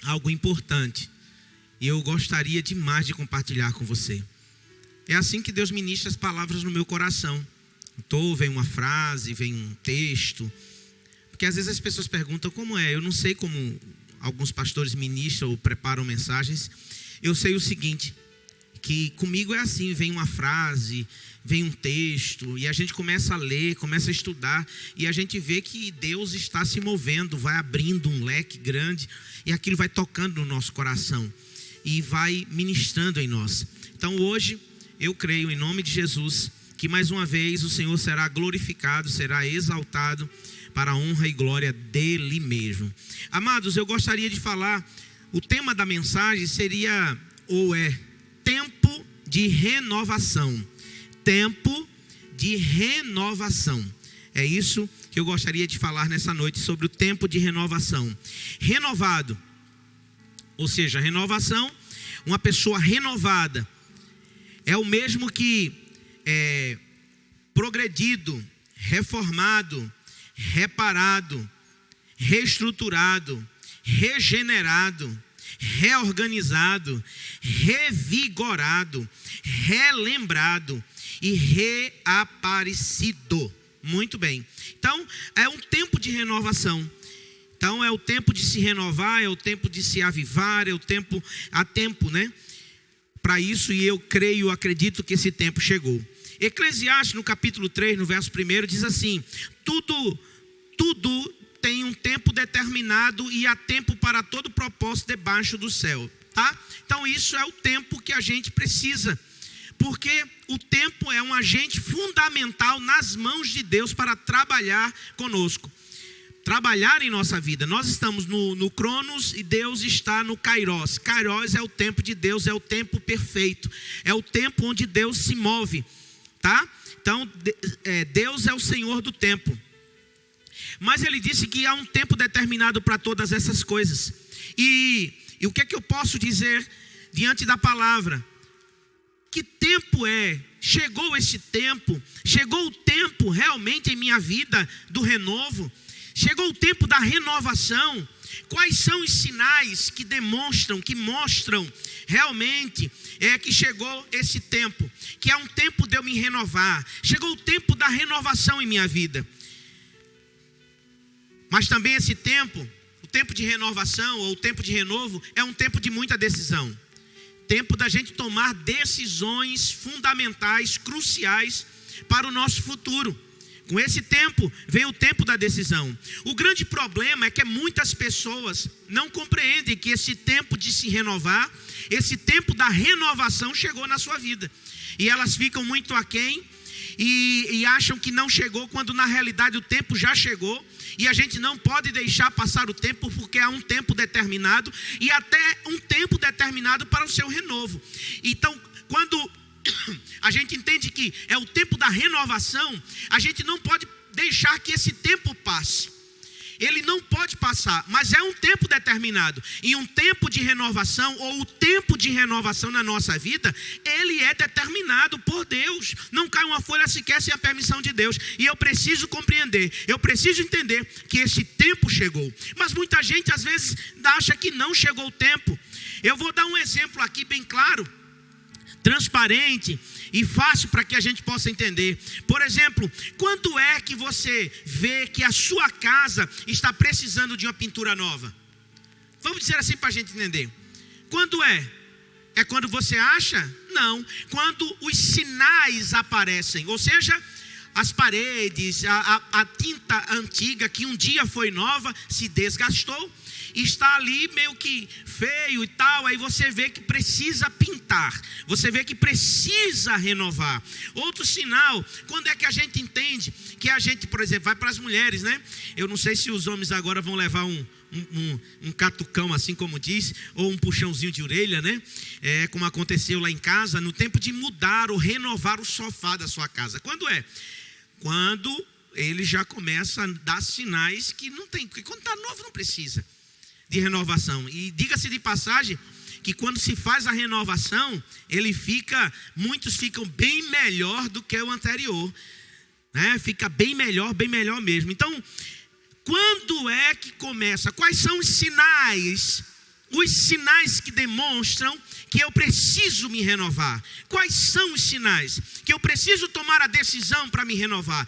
algo importante. E eu gostaria demais de compartilhar com você. É assim que Deus ministra as palavras no meu coração. Então vem uma frase, vem um texto. Porque às vezes as pessoas perguntam como é. Eu não sei como alguns pastores ministram ou preparam mensagens. Eu sei o seguinte, que comigo é assim, vem uma frase, vem um texto, e a gente começa a ler, começa a estudar, e a gente vê que Deus está se movendo, vai abrindo um leque grande, e aquilo vai tocando no nosso coração, e vai ministrando em nós. Então hoje, eu creio em nome de Jesus, que mais uma vez o Senhor será glorificado, será exaltado, para a honra e glória dele mesmo. Amados, eu gostaria de falar, o tema da mensagem seria, ou é, tempo de renovação. Tempo de renovação. É isso que eu gostaria de falar nessa noite, sobre o tempo de renovação. Renovado, ou seja, renovação, uma pessoa renovada, é o mesmo que progredido, reformado, reparado, reestruturado, regenerado, reorganizado, revigorado, relembrado e reaparecido. Muito bem. Então, é um tempo de renovação. Então, é o tempo de se renovar, é o tempo de se avivar, há tempo, né? Para isso, e eu creio, acredito que esse tempo chegou. Eclesiastes, no capítulo 3, no verso 1, diz assim: tudo tem um tempo determinado e há tempo para todo propósito debaixo do céu, tá? Então isso é o tempo que a gente precisa, porque o tempo é um agente fundamental nas mãos de Deus para trabalhar conosco, trabalhar em nossa vida. Nós estamos no Cronos e Deus está no Kairos. Kairos é o tempo de Deus, é o tempo perfeito, é o tempo onde Deus se move, tá? Então Deus é o Senhor do tempo. Mas ele disse que há um tempo determinado para todas essas coisas. E o que é que eu posso dizer diante da palavra? Que tempo é? Chegou esse tempo? Chegou o tempo realmente em minha vida do renovo? Chegou o tempo da renovação? Quais são os sinais que demonstram, que mostram realmente que chegou esse tempo? Que é um tempo de eu me renovar. Chegou o tempo da renovação em minha vida. Mas também esse tempo, o tempo de renovação ou o tempo de renovo, é um tempo de muita decisão. Tempo da gente tomar decisões fundamentais, cruciais para o nosso futuro. Com esse tempo, vem o tempo da decisão. O grande problema é que muitas pessoas não compreendem que esse tempo de se renovar, esse tempo da renovação chegou na sua vida. E elas ficam muito aquém e acham que não chegou, quando na realidade o tempo já chegou. E a gente não pode deixar passar o tempo, porque há um tempo determinado e até um tempo determinado para o seu renovo. Então, quando a gente entende que é o tempo da renovação, a gente não pode deixar que esse tempo passe. ele não pode passar, mas é um tempo determinado. E um tempo de renovação, ou o tempo de renovação na nossa vida, ele é determinado por Deus. Não cai uma folha sequer sem a permissão de Deus. E eu preciso compreender, eu preciso entender que esse tempo chegou. Mas muita gente às vezes acha que não chegou o tempo. Eu vou dar um exemplo aqui bem claro, transparente e fácil para que a gente possa entender. Por exemplo, quando é que você vê que a sua casa está precisando de uma pintura nova? Vamos dizer assim para a gente entender. Quando é? É quando você acha? Não. Quando os sinais aparecem, ou seja, as paredes, a tinta antiga que um dia foi nova se desgastou, está ali meio que feio e tal, aí você vê que precisa pintar, você vê que precisa renovar. Outro sinal, quando é que a gente entende que a gente, por exemplo, vai para as mulheres, né? Eu não sei se os homens agora vão levar um catucão, assim como diz, ou um puxãozinho de orelha, né? Como aconteceu lá em casa, no tempo de mudar ou renovar o sofá da sua casa. Quando é? Quando ele já começa a dar sinais que não tem, porque quando está novo não precisa de renovação. E diga-se de passagem que quando se faz a renovação, muitos ficam bem melhor do que o anterior, né? Fica bem melhor mesmo. Então, quando é que começa? Quais são os sinais que demonstram que eu preciso me renovar? Quais são os sinais que eu preciso tomar a decisão para me renovar?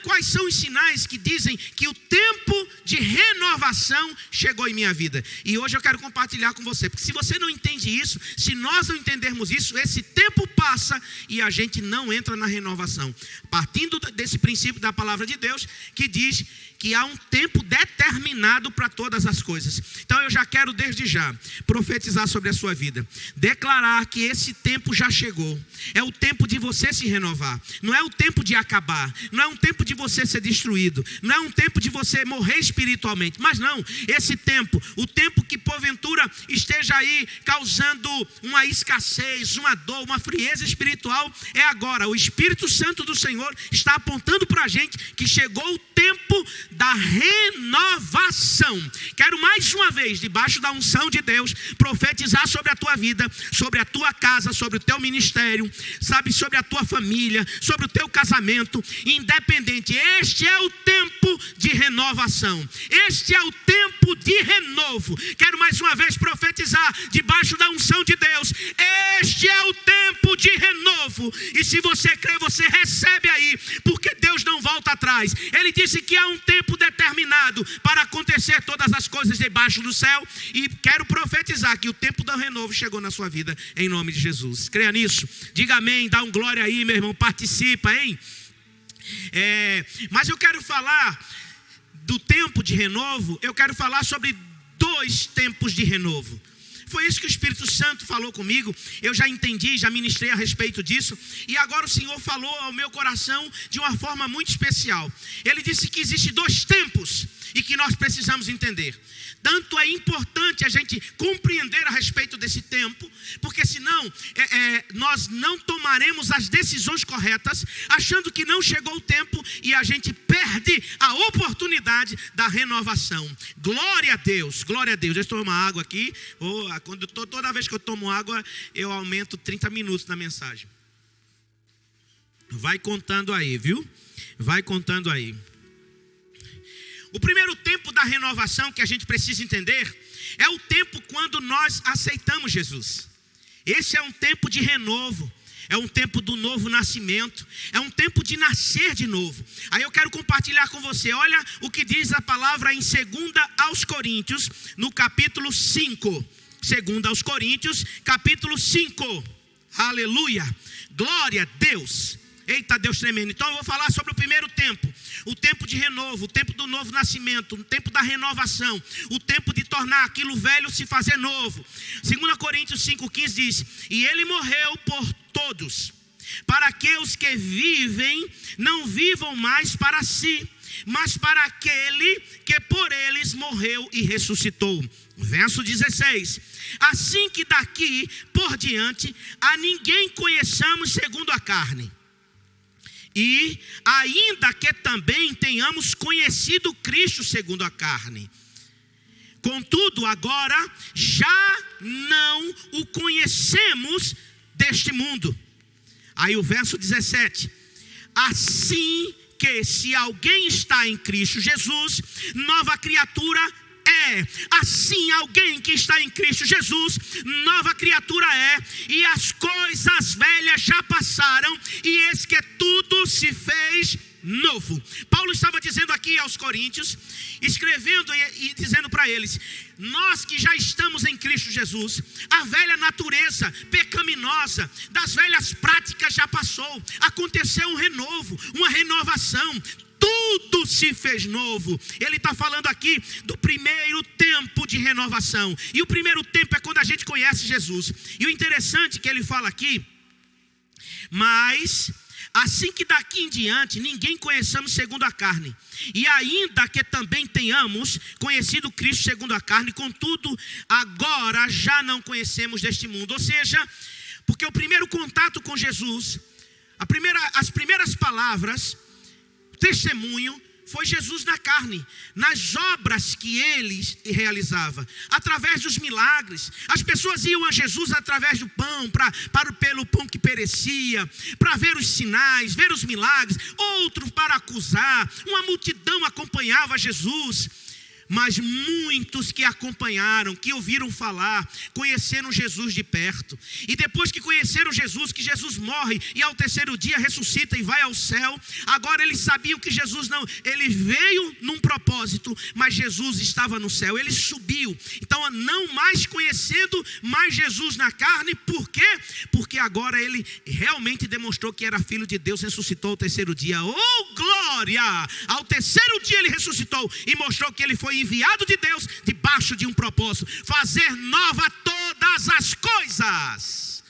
Quais são os sinais que dizem que o tempo de renovação chegou em minha vida? E hoje eu quero compartilhar com você, porque se você não entende isso, se nós não entendermos isso, esse tempo passa e a gente não entra na renovação, partindo desse princípio da palavra de Deus, que diz que há um tempo determinado para todas as coisas. Então eu já quero desde já profetizar sobre a sua vida, declarar que esse tempo já chegou. É o tempo de você se renovar, não é o tempo de acabar, não é um tempo de você ser destruído, não é um tempo de você morrer espiritualmente, mas não, esse tempo, o tempo que porventura esteja aí causando uma escassez, uma dor, uma frieza espiritual, é agora. O Espírito Santo do Senhor está apontando para a gente que chegou o tempo da renovação. Quero mais uma vez, debaixo da unção de Deus, profetizar sobre a tua vida, sobre a tua casa, sobre o teu ministério, sabe, sobre a tua família, sobre o teu casamento, independente. Este é o tempo de renovação, este é o tempo de renovo. Quero mais uma vez profetizar debaixo da unção de Deus, este é o tempo de renovo. E se você crê, você recebe aí, porque Deus não volta atrás. Ele disse que há um tempo determinado para acontecer todas as coisas debaixo do céu, e quero profetizar que o tempo do renovo chegou na sua vida, em nome de Jesus. Creia nisso, diga amém, dá um glória aí, meu irmão, participa, hein? Mas eu quero falar do tempo de renovo, eu quero falar sobre 2 tempos de renovo. Foi isso que o Espírito Santo falou comigo. Eu já entendi, já ministrei a respeito disso. E agora o Senhor falou ao meu coração de uma forma muito especial. Ele disse que existem 2 tempos e que nós precisamos entender. Tanto é importante a gente compreender a respeito desse tempo, porque senão nós não tomaremos as decisões corretas, achando que não chegou o tempo, e a gente perde a oportunidade da renovação. Glória a Deus, glória a Deus. Deixa eu tomar água aqui. Toda vez que eu tomo água, eu aumento 30 minutos na mensagem. Vai contando aí, viu? Vai contando aí. O primeiro tempo da renovação que a gente precisa entender é o tempo quando nós aceitamos Jesus. Esse é um tempo de renovo, é um tempo do novo nascimento, é um tempo de nascer de novo. Aí eu quero compartilhar com você, olha o que diz a palavra em 2 aos Coríntios, no capítulo 5. 2 aos Coríntios, capítulo 5. Aleluia, glória a Deus. Eita, Deus tremendo. Então eu vou falar sobre o primeiro tempo, o tempo de renovo, o tempo do novo nascimento, o tempo da renovação, o tempo de tornar aquilo velho se fazer novo. 2 Coríntios 5,15 diz: e ele morreu por todos, para que os que vivem não vivam mais para si, mas para aquele que por eles morreu e ressuscitou. Verso 16: assim que daqui por diante a ninguém conheçamos segundo a carne. E ainda que também tenhamos conhecido Cristo segundo a carne, contudo agora já não o conhecemos deste mundo. Aí o verso 17: assim que se alguém está em Cristo Jesus, nova criatura é. Assim alguém que está em Cristo Jesus, nova criatura é. E as coisas velhas já passaram, e eis que tudo se fez novo. Paulo estava dizendo aqui aos coríntios, escrevendo e dizendo para eles: nós que já estamos em Cristo Jesus, a velha natureza pecaminosa das velhas práticas já passou, aconteceu um renovo, uma renovação, tudo se fez novo. Ele está falando aqui do primeiro tempo de renovação, e o primeiro tempo é quando a gente conhece Jesus. E o interessante que ele fala aqui: mas assim que daqui em diante ninguém conheçamos segundo a carne, e ainda que também tenhamos conhecido Cristo segundo a carne, contudo agora já não conhecemos deste mundo. Ou seja, porque o primeiro contato com Jesus, as primeiras palavras, testemunho, foi Jesus na carne, nas obras que ele realizava, através dos milagres. As pessoas iam a Jesus através do pão, pelo pão que perecia, para ver os sinais, ver os milagres, outros para acusar. Uma multidão acompanhava Jesus. Mas muitos que acompanharam, que ouviram falar, conheceram Jesus de perto. E depois que conheceram Jesus, que Jesus morre e ao terceiro dia ressuscita e vai ao céu, agora eles sabiam que Jesus não, ele veio num propósito, mas Jesus estava no céu, ele subiu. Então não mais conhecendo mais Jesus na carne. Por quê? Porque agora ele realmente demonstrou que era filho de Deus, ressuscitou ao terceiro dia. Oh glória! Ao terceiro dia ele ressuscitou e mostrou que ele foi enviado de Deus debaixo de um propósito: fazer nova todas as coisas,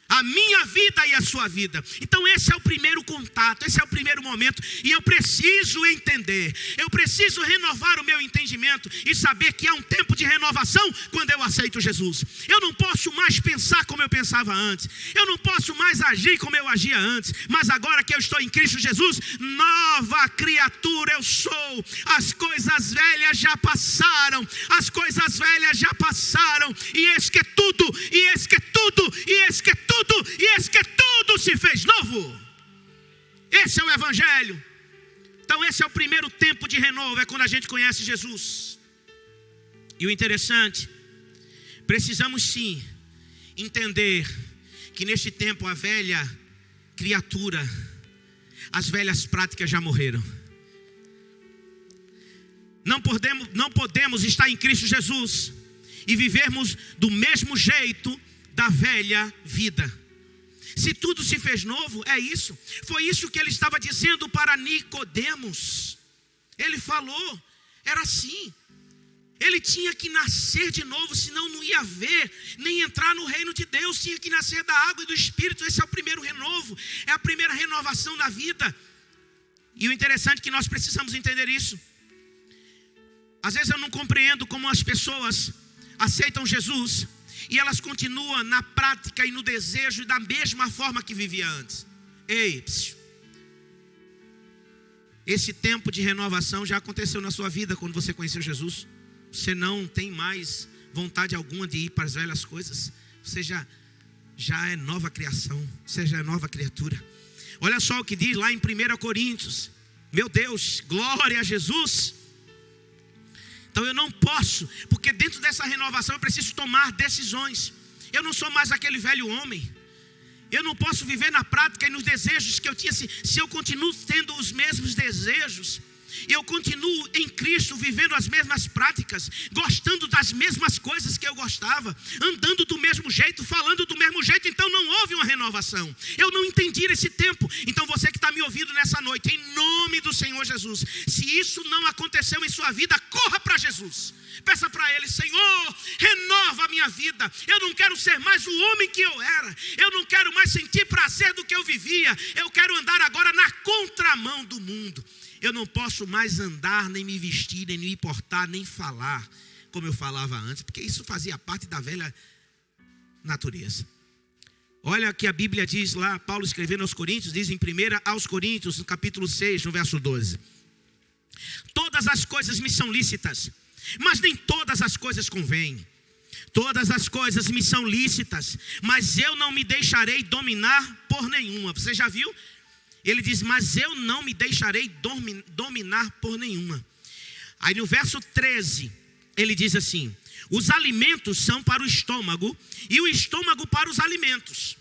a minha vida e a sua vida. Então esse é o primeiro contato, esse é o primeiro momento. E eu preciso entender, eu preciso renovar o meu entendimento e saber que há um tempo de renovação quando eu aceito Jesus. Eu não posso mais pensar como eu pensava antes, eu não posso mais agir como eu agia antes, mas agora que eu estou em Cristo Jesus, nova criatura eu sou. As coisas velhas já passaram, as coisas velhas já passaram, e eis que tudo, e eis que tudo, e eis que tudo, e eis que tudo se fez novo. Esse é o evangelho. Então esse é o primeiro tempo de renovo, é quando a gente conhece Jesus. E o interessante, precisamos sim entender que neste tempo a velha criatura, as velhas práticas já morreram. Não podemos estar em Cristo Jesus e vivermos do mesmo jeito da velha vida. Se tudo se fez novo, é isso. Foi isso que ele estava dizendo para Nicodemos. Ele falou, era assim. Ele tinha que nascer de novo, senão não ia ver, nem entrar no reino de Deus. Tinha que nascer da água e do Espírito. Esse é o primeiro renovo, é a primeira renovação da vida. E o interessante é que nós precisamos entender isso. Às vezes eu não compreendo como as pessoas aceitam Jesus e elas continuam na prática e no desejo da mesma forma que vivia antes. Ei, esse tempo de renovação já aconteceu na sua vida quando você conheceu Jesus. Você não tem mais vontade alguma de ir para as velhas coisas. Você já é nova criação, você já é nova criatura. Olha só o que diz lá em 1 Coríntios. Meu Deus, glória a Jesus. Então eu não posso, porque dentro dessa renovação eu preciso tomar decisões. Eu não sou mais aquele velho homem. Eu não posso viver na prática e nos desejos que eu tinha. Se eu continuo tendo os mesmos desejos, eu continuo em Cristo vivendo as mesmas práticas, gostando das mesmas coisas que eu gostava, andando do mesmo jeito, falando do mesmo jeito, então não houve uma renovação. Eu não entendi esse tempo. Então você que está me ouvindo nessa noite, em nome do Senhor Jesus, se isso não aconteceu em sua vida, corra para Jesus. Peça para Ele: Senhor, renova a minha vida. Eu não quero ser mais o homem que eu era. Eu não quero mais sentir prazer do que eu vivia. Eu quero andar agora na contramão do mundo. Eu não posso mais andar, nem me vestir, nem me portar, nem falar como eu falava antes, porque isso fazia parte da velha natureza. Olha que a Bíblia diz lá, Paulo escrevendo aos Coríntios, diz em 1 aos Coríntios, no capítulo 6, no verso 12. Todas as coisas me são lícitas, mas nem todas as coisas convêm. Todas as coisas me são lícitas, mas eu não me deixarei dominar por nenhuma. Você já viu? Ele diz, mas eu não me deixarei dominar por nenhuma. Aí no verso 13, ele diz assim: os alimentos são para o estômago e o estômago para os alimentos.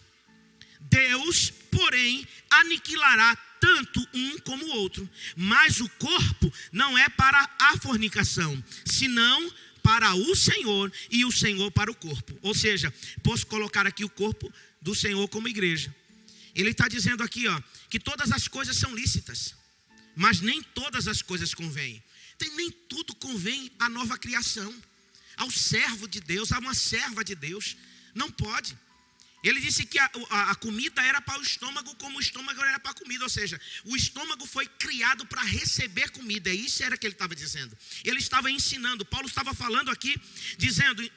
Deus, porém, aniquilará tanto um como o outro. Mas o corpo não é para a fornicação, senão para o Senhor e o Senhor para o corpo. Ou seja, posso colocar aqui o corpo do Senhor como igreja. Ele está dizendo aqui, que todas as coisas são lícitas, mas nem todas as coisas convêm. Nem tudo convém à nova criação, ao servo de Deus, a uma serva de Deus. Não pode. Ele disse que a comida era para o estômago, como o estômago era para a comida. Ou seja, o estômago foi criado para receber comida. Isso era que ele estava dizendo. Ele estava ensinando. Paulo estava falando aqui, dizendo,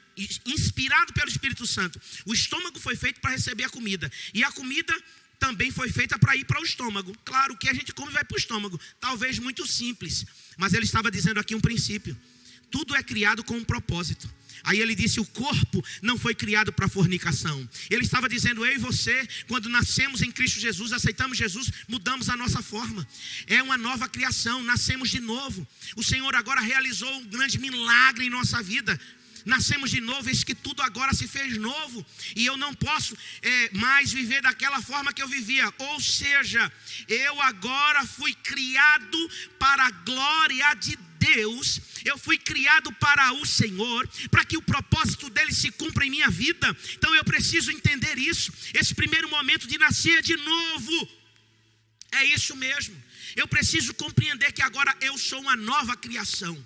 inspirado pelo Espírito Santo, o estômago foi feito para receber a comida. E a comida também foi feita para ir para o estômago. Claro, o que a gente come vai para o estômago. Talvez muito simples. Mas ele estava dizendo aqui um princípio. Tudo é criado com um propósito. Aí ele disse, o corpo não foi criado para fornicação. Ele estava dizendo, eu e você, quando nascemos em Cristo Jesus, aceitamos Jesus, mudamos a nossa forma. É uma nova criação, nascemos de novo. O Senhor agora realizou um grande milagre em nossa vida. Nascemos de novo, eis que tudo agora se fez novo. E eu não posso mais viver daquela forma que eu vivia. Ou seja, eu agora fui criado para a glória de Deus. Eu fui criado para o Senhor, para que o propósito dele se cumpra em minha vida. Então eu preciso entender isso. Esse primeiro momento de nascer de novo é isso mesmo. Eu preciso compreender que agora eu sou uma nova criação.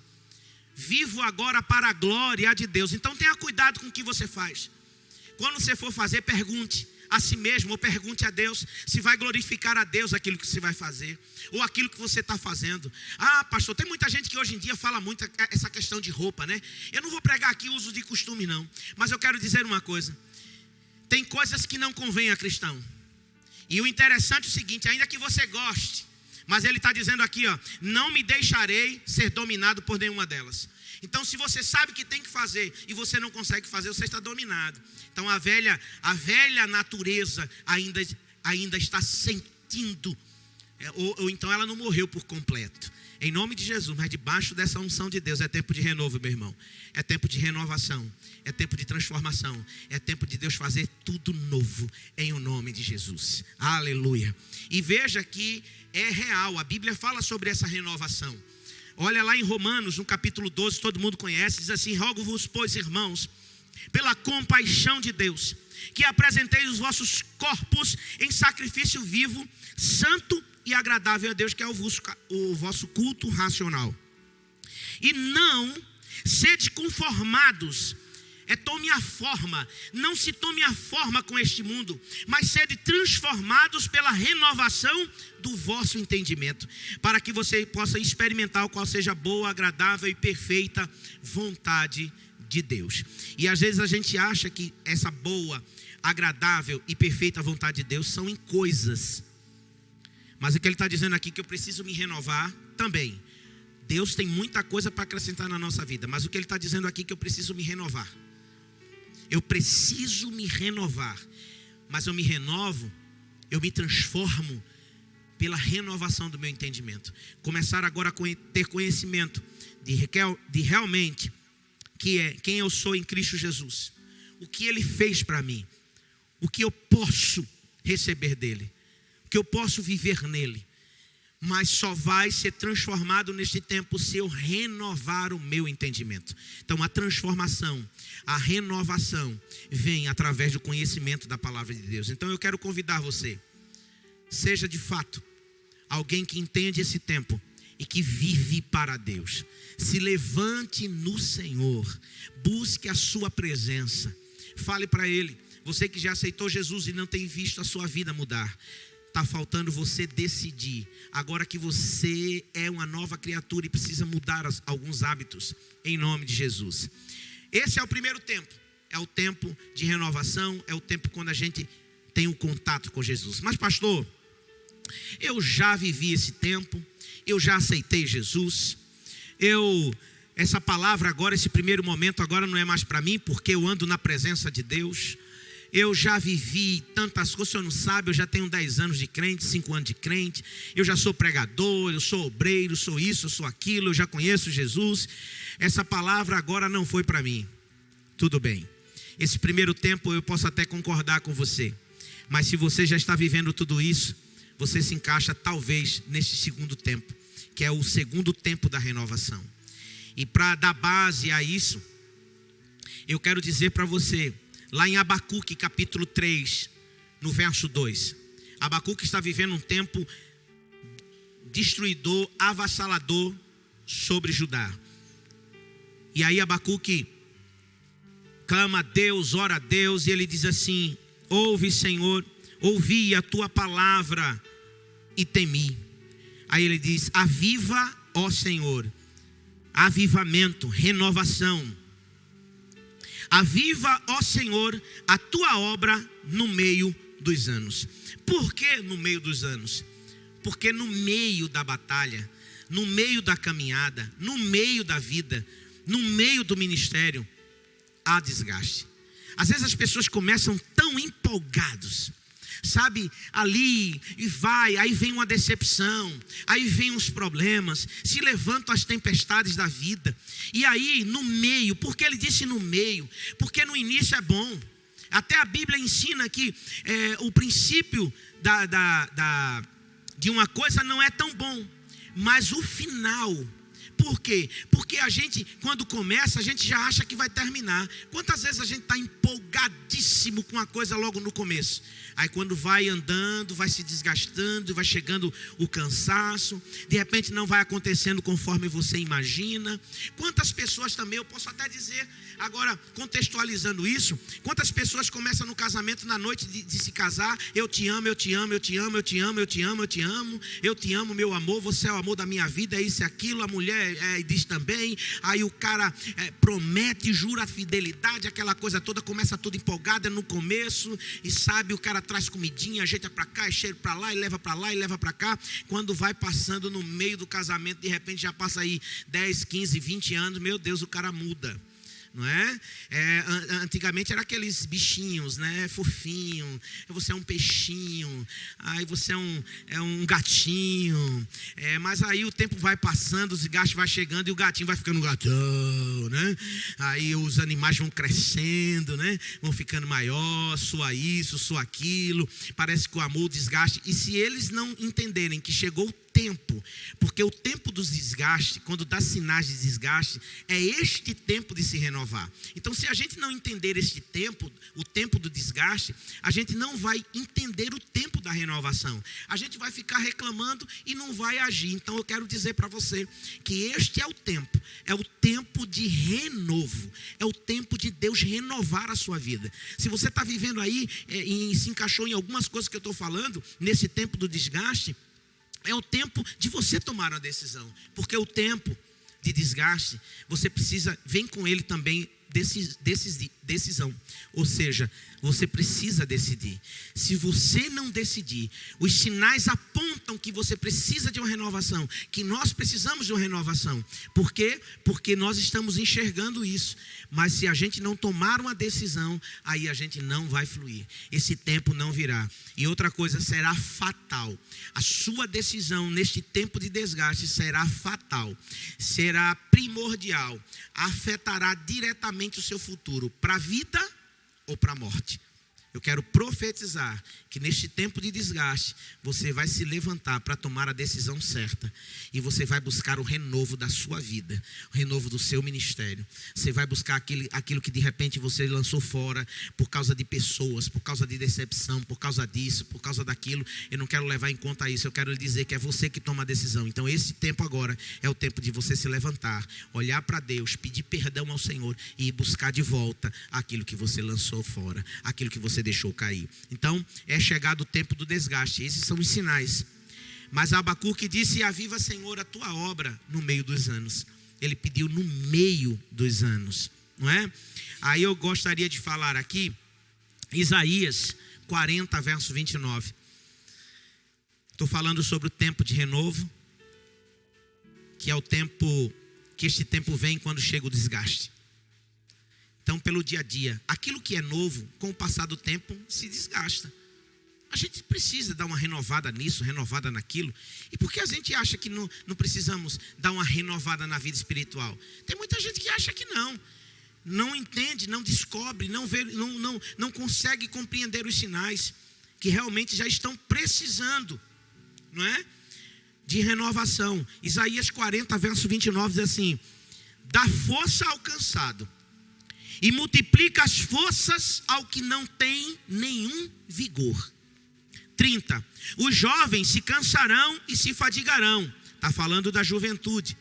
Vivo agora para a glória de Deus. Então tenha cuidado com o que você faz. Quando você for fazer, pergunte a si mesmo, ou pergunte a Deus, se vai glorificar a Deus aquilo que você vai fazer, ou aquilo que você está fazendo. Ah, pastor, tem muita gente que hoje em dia fala muito essa questão de roupa, né? Eu não vou pregar aqui o uso de costume não, mas eu quero dizer uma coisa. Tem coisas que não convêm a cristão. E o interessante é o seguinte, ainda que você goste, mas ele está dizendo aqui, não me deixarei ser dominado por nenhuma delas. Então se você sabe que tem que fazer e você não consegue fazer, você está dominado. Então a velha natureza ainda está sentindo, ou então ela não morreu por completo. Em nome de Jesus, mas debaixo dessa unção de Deus é tempo de renovo, meu irmão. É tempo de renovação, é tempo de transformação, é tempo de Deus fazer tudo novo em o nome de Jesus. Aleluia. E veja que é real, a Bíblia fala sobre essa renovação. Olha lá em Romanos, no capítulo 12, todo mundo conhece, diz assim: rogo-vos, pois, irmãos, pela compaixão de Deus, que apresenteis os vossos corpos em sacrifício vivo, santo e agradável a Deus, que é o vosso culto racional. E não sede conformados, tome a forma, não se tome a forma com este mundo, mas sede transformados pela renovação do vosso entendimento, para que você possa experimentar o qual seja a boa, agradável e perfeita vontade de Deus. E às vezes a gente acha que essa boa, agradável e perfeita vontade de Deus são em coisas. Mas o que ele está dizendo aqui, que eu preciso me renovar também. Deus tem muita coisa para acrescentar na nossa vida, mas o que ele está dizendo aqui, que eu preciso me renovar. Eu preciso me renovar, mas eu me renovo, eu me transformo pela renovação do meu entendimento. Começar agora a ter conhecimento de realmente quem eu sou em Cristo Jesus. O que Ele fez para mim, o que eu posso receber dEle, o que eu posso viver nele. Mas só vai ser transformado neste tempo se eu renovar o meu entendimento. Então a transformação, a renovação vem através do conhecimento da palavra de Deus. Então eu quero convidar você, seja de fato alguém que entende esse tempo e que vive para Deus. Se levante no Senhor, busque a sua presença, fale para Ele. Você que já aceitou Jesus e não tem visto a sua vida mudar, está faltando você decidir. Agora que você é uma nova criatura e precisa mudar alguns hábitos, em nome de Jesus. Esse é o primeiro tempo. É o tempo de renovação, é o tempo quando a gente tenho contato com Jesus. Mas pastor, eu já vivi esse tempo, eu já aceitei Jesus, essa palavra agora, esse primeiro momento agora não é mais para mim, porque eu ando na presença de Deus. Eu já vivi tantas coisas, o senhor não sabe, eu já tenho 10 anos de crente, 5 anos de crente, eu já sou pregador, eu sou obreiro, sou isso, eu sou aquilo, eu já conheço Jesus. Essa palavra agora não foi para mim. Tudo bem, esse primeiro tempo eu posso até concordar com você, mas se você já está vivendo tudo isso, você se encaixa talvez neste segundo tempo, que é o segundo tempo da renovação. E para dar base a isso, eu quero dizer para você, lá em Abacuque capítulo 3, no verso 2. Abacuque está vivendo um tempo destruidor, avassalador sobre Judá. E aí Abacuque clama a Deus, ora a Deus, e ele diz assim: ouve, Senhor, ouvi a tua palavra e temi. Aí ele diz: aviva, ó Senhor, avivamento, renovação. Aviva, ó Senhor, a tua obra no meio dos anos. Por que no meio dos anos? Porque no meio da batalha, no meio da caminhada, no meio da vida, no meio do ministério, há desgaste. Às vezes as pessoas começam tão empolgados, sabe, ali e vai, aí vem uma decepção, aí vem os problemas, se levantam as tempestades da vida, e aí no meio, porque ele disse no meio, porque no início é bom, até a Bíblia ensina que o princípio de uma coisa não é tão bom, mas o final. Por quê? Porque a gente, quando começa, a gente já acha que vai terminar. Quantas vezes a gente está empolgadíssimo com a coisa logo no começo? Aí quando vai andando, vai se desgastando, vai chegando o cansaço, de repente não vai acontecendo conforme você imagina. Quantas pessoas também, eu posso até dizer, agora contextualizando isso, quantas pessoas começam no casamento na noite de se casar: eu te amo, eu te amo, eu te amo, eu te amo, eu te amo, eu te amo, eu te amo, meu amor, você é o amor da minha vida, é isso e aquilo. A mulher diz também, aí o cara promete, jura a fidelidade, aquela coisa toda, começa tudo empolgada no começo, e sabe, o cara traz comidinha, ajeita pra cá, cheira pra lá, e leva pra lá, e leva pra cá. Quando vai passando no meio do casamento, de repente já passa aí 10, 15, 20 anos, meu Deus, o cara muda. Não é? Antigamente era aqueles bichinhos, né? Fofinho. Você é um peixinho. Aí você é um gatinho. Mas aí o tempo vai passando, os gastos vai chegando e o gatinho vai ficando um gatão, né? Aí os animais vão crescendo, né? Vão ficando maior, sua isso, sua aquilo. Parece que o amor, o desgaste. E se eles não entenderem que chegou o tempo, porque o tempo dos desgastes, quando dá sinais de desgaste, é este tempo de se renovar. Então, se a gente não entender este tempo, o tempo do desgaste, a gente não vai entender o tempo da renovação. A gente vai ficar reclamando e não vai agir. Então, eu quero dizer para você que este é o tempo de renovo, é o tempo de Deus renovar a sua vida. Se você está vivendo aí e se encaixou em algumas coisas que eu estou falando, nesse tempo do desgaste, é o tempo de você tomar uma decisão. Porque o tempo de desgaste, você precisa, vem com ele também decisão. Ou seja, você precisa decidir. Se você não decidir, os sinais apontam que você precisa de uma renovação, que nós precisamos de uma renovação. Por quê? Porque nós estamos enxergando isso. Mas se a gente não tomar uma decisão, aí a gente não vai fluir. Esse tempo não virá. E outra coisa, será fatal. A sua decisão neste tempo de desgaste será fatal. Será primordial. Afetará diretamente o seu futuro, para a vida ou para a morte. Eu quero profetizar que neste tempo de desgaste, você vai se levantar para tomar a decisão certa. E você vai buscar o renovo da sua vida, o renovo do seu ministério. Você vai buscar aquilo que de repente você lançou fora por causa de pessoas, por causa de decepção, por causa disso, por causa daquilo. Eu não quero levar em conta isso, eu quero lhe dizer que é você que toma a decisão. Então esse tempo agora é o tempo de você se levantar, olhar para Deus, pedir perdão ao Senhor e buscar de volta aquilo que você lançou fora, aquilo que você deixou cair. Então é chegado o tempo do desgaste. Esses são os sinais. Mas Abacuque disse: aviva, Senhor, a tua obra no meio dos anos. Ele pediu no meio dos anos, não é? Aí eu gostaria de falar aqui Isaías 40, verso 29. Estou falando sobre o tempo de renovo, que é o tempo, que este tempo vem quando chega o desgaste. Então, pelo dia a dia, aquilo que é novo, com o passar do tempo, se desgasta. A gente precisa dar uma renovada nisso, renovada naquilo. E por que a gente acha que não precisamos dar uma renovada na vida espiritual? Tem muita gente que acha que não entende, não descobre, não vê, não consegue compreender os sinais que realmente já estão precisando, não é? De renovação. Isaías 40, verso 29 diz assim: dá força ao cansado e multiplica as forças ao que não tem nenhum vigor. 30. Os jovens se cansarão e se fadigarão. Está falando da juventude.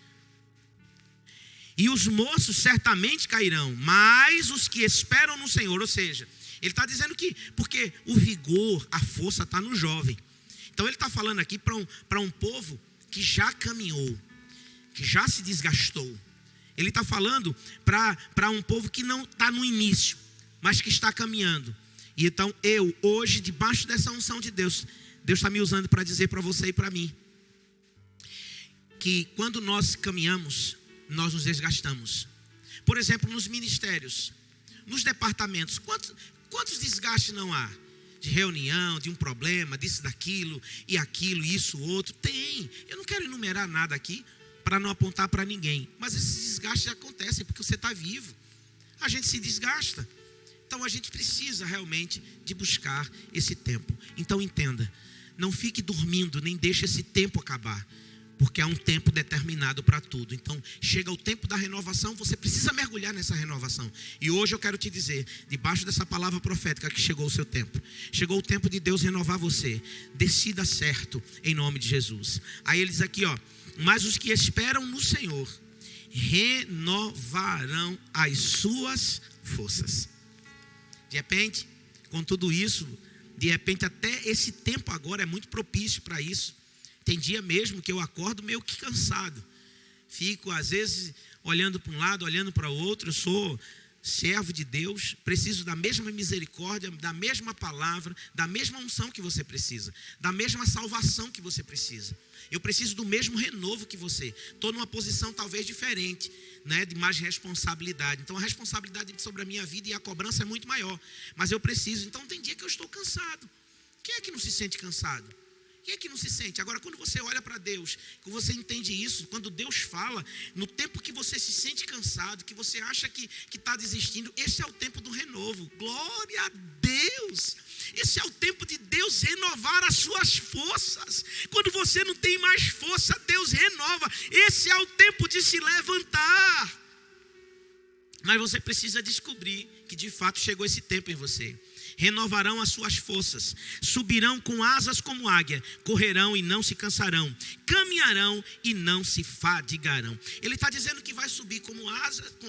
E os moços certamente cairão, mas os que esperam no Senhor, ou seja, ele está dizendo que, porque o vigor, a força está no jovem. Então ele está falando aqui para um povo que já caminhou, que já se desgastou. Ele está falando para um povo que não está no início, mas que está caminhando. E então eu, hoje, debaixo dessa unção de Deus, Deus está me usando para dizer para você e para mim, que quando nós caminhamos, nós nos desgastamos. Por exemplo, nos ministérios, nos departamentos, quantos desgastes não há? De reunião, de um problema, disso, daquilo, e aquilo, isso, outro. Tem. Eu não quero enumerar nada aqui para não apontar para ninguém. Mas esses desgastes acontecem porque você está vivo. A gente se desgasta. Então a gente precisa realmente de buscar esse tempo. Então entenda, não fique dormindo, nem deixe esse tempo acabar. Porque há um tempo determinado para tudo. Então chega o tempo da renovação, você precisa mergulhar nessa renovação. E hoje eu quero te dizer, debaixo dessa palavra profética, que chegou o seu tempo. Chegou o tempo de Deus renovar você. Decida certo, em nome de Jesus. Aí ele diz aqui, ó: mas os que esperam no Senhor renovarão as suas forças. De repente, com tudo isso, de repente até esse tempo agora é muito propício para isso. Tem dia mesmo que eu acordo meio que cansado. Fico às vezes olhando para um lado, olhando para o outro. Eu sou servo de Deus, preciso da mesma misericórdia, da mesma palavra, da mesma unção que você precisa, da mesma salvação que você precisa. Eu preciso do mesmo renovo que você. Estou numa posição talvez diferente, né, de mais responsabilidade. Então a responsabilidade sobre a minha vida e a cobrança é muito maior. Mas eu preciso. Então tem dia que eu estou cansado. Quem é que não se sente cansado? Quem é que não se sente? Agora, quando você olha para Deus, quando você entende isso, quando Deus fala, no tempo que você se sente cansado, que você acha que está desistindo, esse é o tempo do renovo. Glória a Deus! Esse é o tempo de Deus renovar as suas forças. Quando você não tem mais força, Deus renova. Esse é o tempo de se levantar. Mas você precisa descobrir que de fato chegou esse tempo em você. Renovarão as suas forças, subirão com asas como águia, correrão e não se cansarão, caminharão e não se fadigarão. Ele está dizendo que vai subir com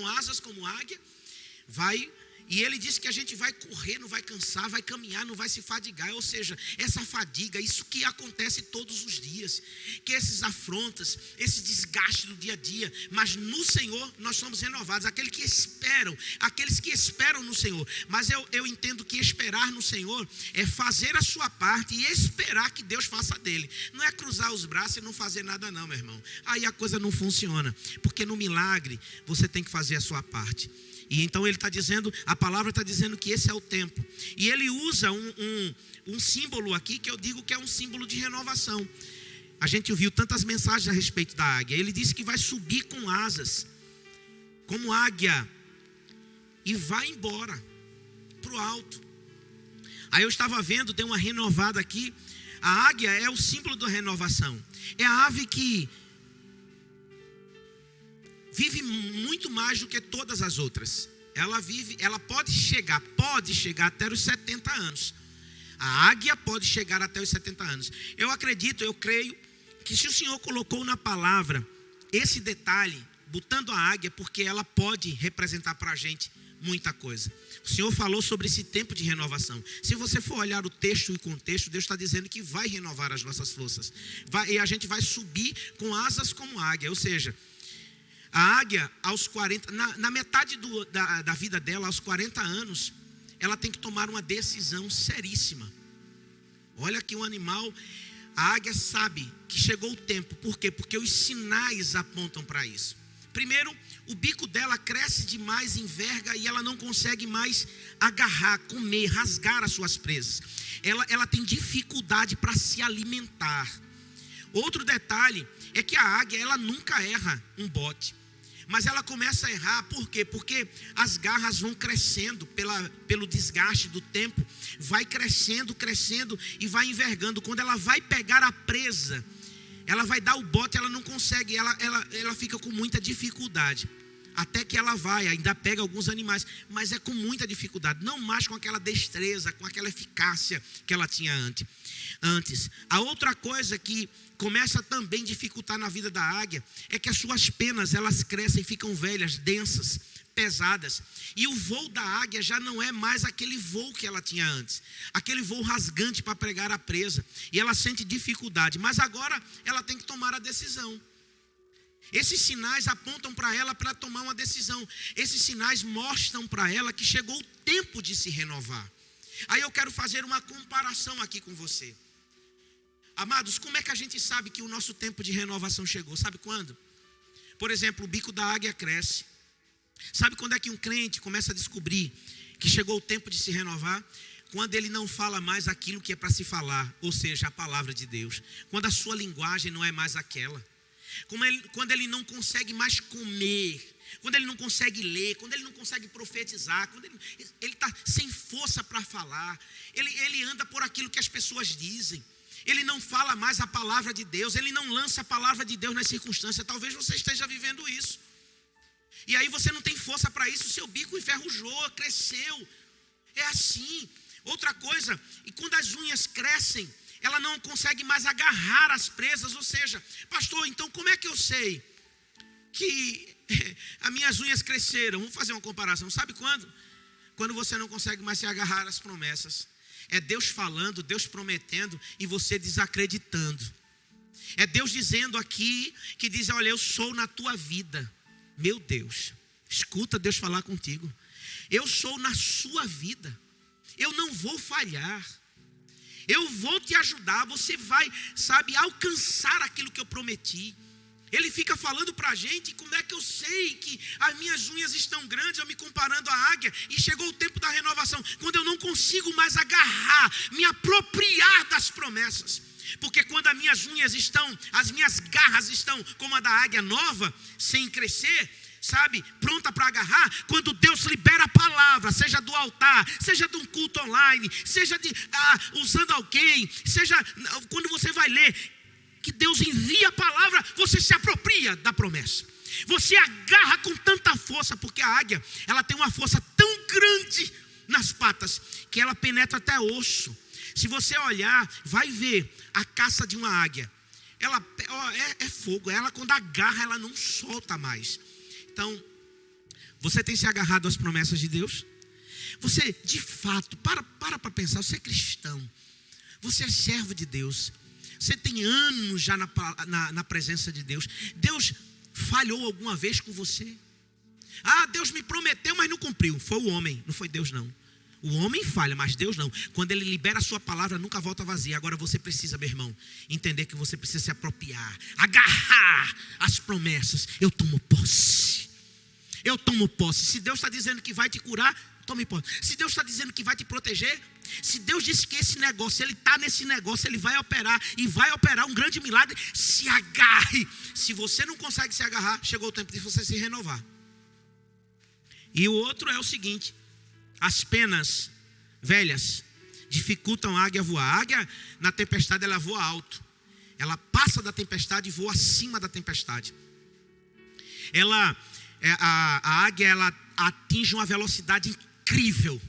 asas como águia, e ele disse que a gente vai correr, não vai cansar, vai caminhar, não vai se fadigar. Ou seja, essa fadiga, isso que acontece todos os dias, que esses afrontas, esse desgaste do dia a dia, mas no Senhor nós somos renovados. Aqueles que esperam no Senhor. Mas eu entendo que esperar no Senhor é fazer a sua parte e esperar que Deus faça dele. Não é cruzar os braços e não fazer nada não, meu irmão. Aí a coisa não funciona, porque no milagre você tem que fazer a sua parte. E então ele está dizendo, a palavra está dizendo que esse é o tempo. E ele usa um símbolo aqui, que eu digo que é um símbolo de renovação. A gente ouviu tantas mensagens a respeito da águia. Ele disse que vai subir com asas, como águia, e vai embora para o alto. Aí eu estava vendo, dei uma renovada aqui. A águia é o símbolo da renovação. É a ave que vive muito mais do que todas as outras. Ela pode chegar até os 70 anos. A águia pode chegar até os 70 anos. Eu creio que se o Senhor colocou na palavra esse detalhe, botando a águia, porque ela pode representar para a gente muita coisa. O Senhor falou sobre esse tempo de renovação. Se você for olhar o texto e o contexto, Deus está dizendo que vai renovar as nossas forças. E a gente vai subir com asas como águia. Ou seja, a águia, aos 40, na metade da vida dela, aos 40 anos, ela tem que tomar uma decisão seríssima. Olha que um animal, a águia sabe que chegou o tempo. Por quê? Porque os sinais apontam para isso. Primeiro, o bico dela cresce demais, enverga e ela não consegue mais agarrar, comer, rasgar as suas presas. Ela tem dificuldade para se alimentar. Outro detalhe é que a águia, ela nunca erra um bote. Mas ela começa a errar, por quê? Porque as garras vão crescendo pelo desgaste do tempo. Vai crescendo e vai envergando. Quando ela vai pegar a presa, ela vai dar o bote, ela não consegue, ela fica com muita dificuldade. Até que ela vai, ainda pega alguns animais, mas é com muita dificuldade. Não mais com aquela destreza, com aquela eficácia que ela tinha antes. A outra coisa que começa também a dificultar na vida da águia é que as suas penas, elas crescem e ficam velhas, densas, pesadas. E o voo da águia já não é mais aquele voo que ela tinha antes. Aquele voo rasgante para pregar a presa. E ela sente dificuldade, mas agora ela tem que tomar a decisão. Esses sinais apontam para ela para tomar uma decisão. Esses sinais mostram para ela que chegou o tempo de se renovar. Aí eu quero fazer uma comparação aqui com você. Amados, como é que a gente sabe que o nosso tempo de renovação chegou? Sabe quando? Por exemplo, o bico da águia cresce. Sabe quando é que um crente começa a descobrir que chegou o tempo de se renovar? Quando ele não fala mais aquilo que é para se falar, ou seja, a palavra de Deus. Quando a sua linguagem não é mais aquela. Quando ele não consegue mais comer, quando ele não consegue ler, quando ele não consegue profetizar, quando ele está sem força para falar, ele anda por aquilo que as pessoas dizem. Ele não fala mais a palavra de Deus, ele não lança a palavra de Deus nas circunstâncias. Talvez você esteja vivendo isso. E aí você não tem força para isso, seu bico enferrujou, cresceu. É assim. Outra coisa, e quando as unhas crescem, ela não consegue mais agarrar as presas. Ou seja, pastor, então como é que eu sei que as minhas unhas cresceram? Vamos fazer uma comparação. Sabe quando? Quando você não consegue mais se agarrar às promessas. É Deus falando, Deus prometendo e você desacreditando. É Deus dizendo aqui, que diz, olha, eu sou na tua vida. Meu Deus, escuta Deus falar contigo. Eu sou na sua vida. Eu não vou falhar. Eu vou te ajudar. Você vai, alcançar aquilo que eu prometi. Ele fica falando para a gente, como é que eu sei que as minhas unhas estão grandes, eu me comparando à águia, e chegou o tempo da renovação, quando eu não consigo mais agarrar, me apropriar das promessas. Porque quando as minhas garras estão como a da águia nova, sem crescer, pronta para agarrar, quando Deus libera a palavra, seja do altar, seja de um culto online, seja usando alguém, seja quando você vai ler, que Deus envia a palavra, você se apropria da promessa. Você agarra com tanta força, porque a águia, ela tem uma força tão grande nas patas, que ela penetra até osso. Se você olhar, vai ver a caça de uma águia. Ela é fogo, ela quando agarra, ela não solta mais. Então, você tem se agarrado às promessas de Deus? Você, de fato, para pensar, você é cristão. Você é servo de Deus. Você tem anos já na presença de Deus. Deus falhou alguma vez com você? Deus me prometeu, mas não cumpriu. Foi o homem, não foi Deus não. O homem falha, mas Deus não. Quando Ele libera a sua palavra, nunca volta vazia. Agora você precisa, meu irmão, entender que você precisa se apropriar, agarrar as promessas. Eu tomo posse. Eu tomo posse. Se Deus está dizendo que vai te curar, tome posse. Se Deus está dizendo que vai te proteger, se Deus disse que esse negócio, Ele está nesse negócio, Ele vai operar e vai operar um grande milagre, se agarre. Se você não consegue se agarrar, chegou o tempo de você se renovar. E o outro é o seguinte: as penas velhas dificultam a águia voar. A águia, na tempestade, ela voa alto. Ela passa da tempestade e voa acima da tempestade. A águia, ela atinge uma velocidade incrível.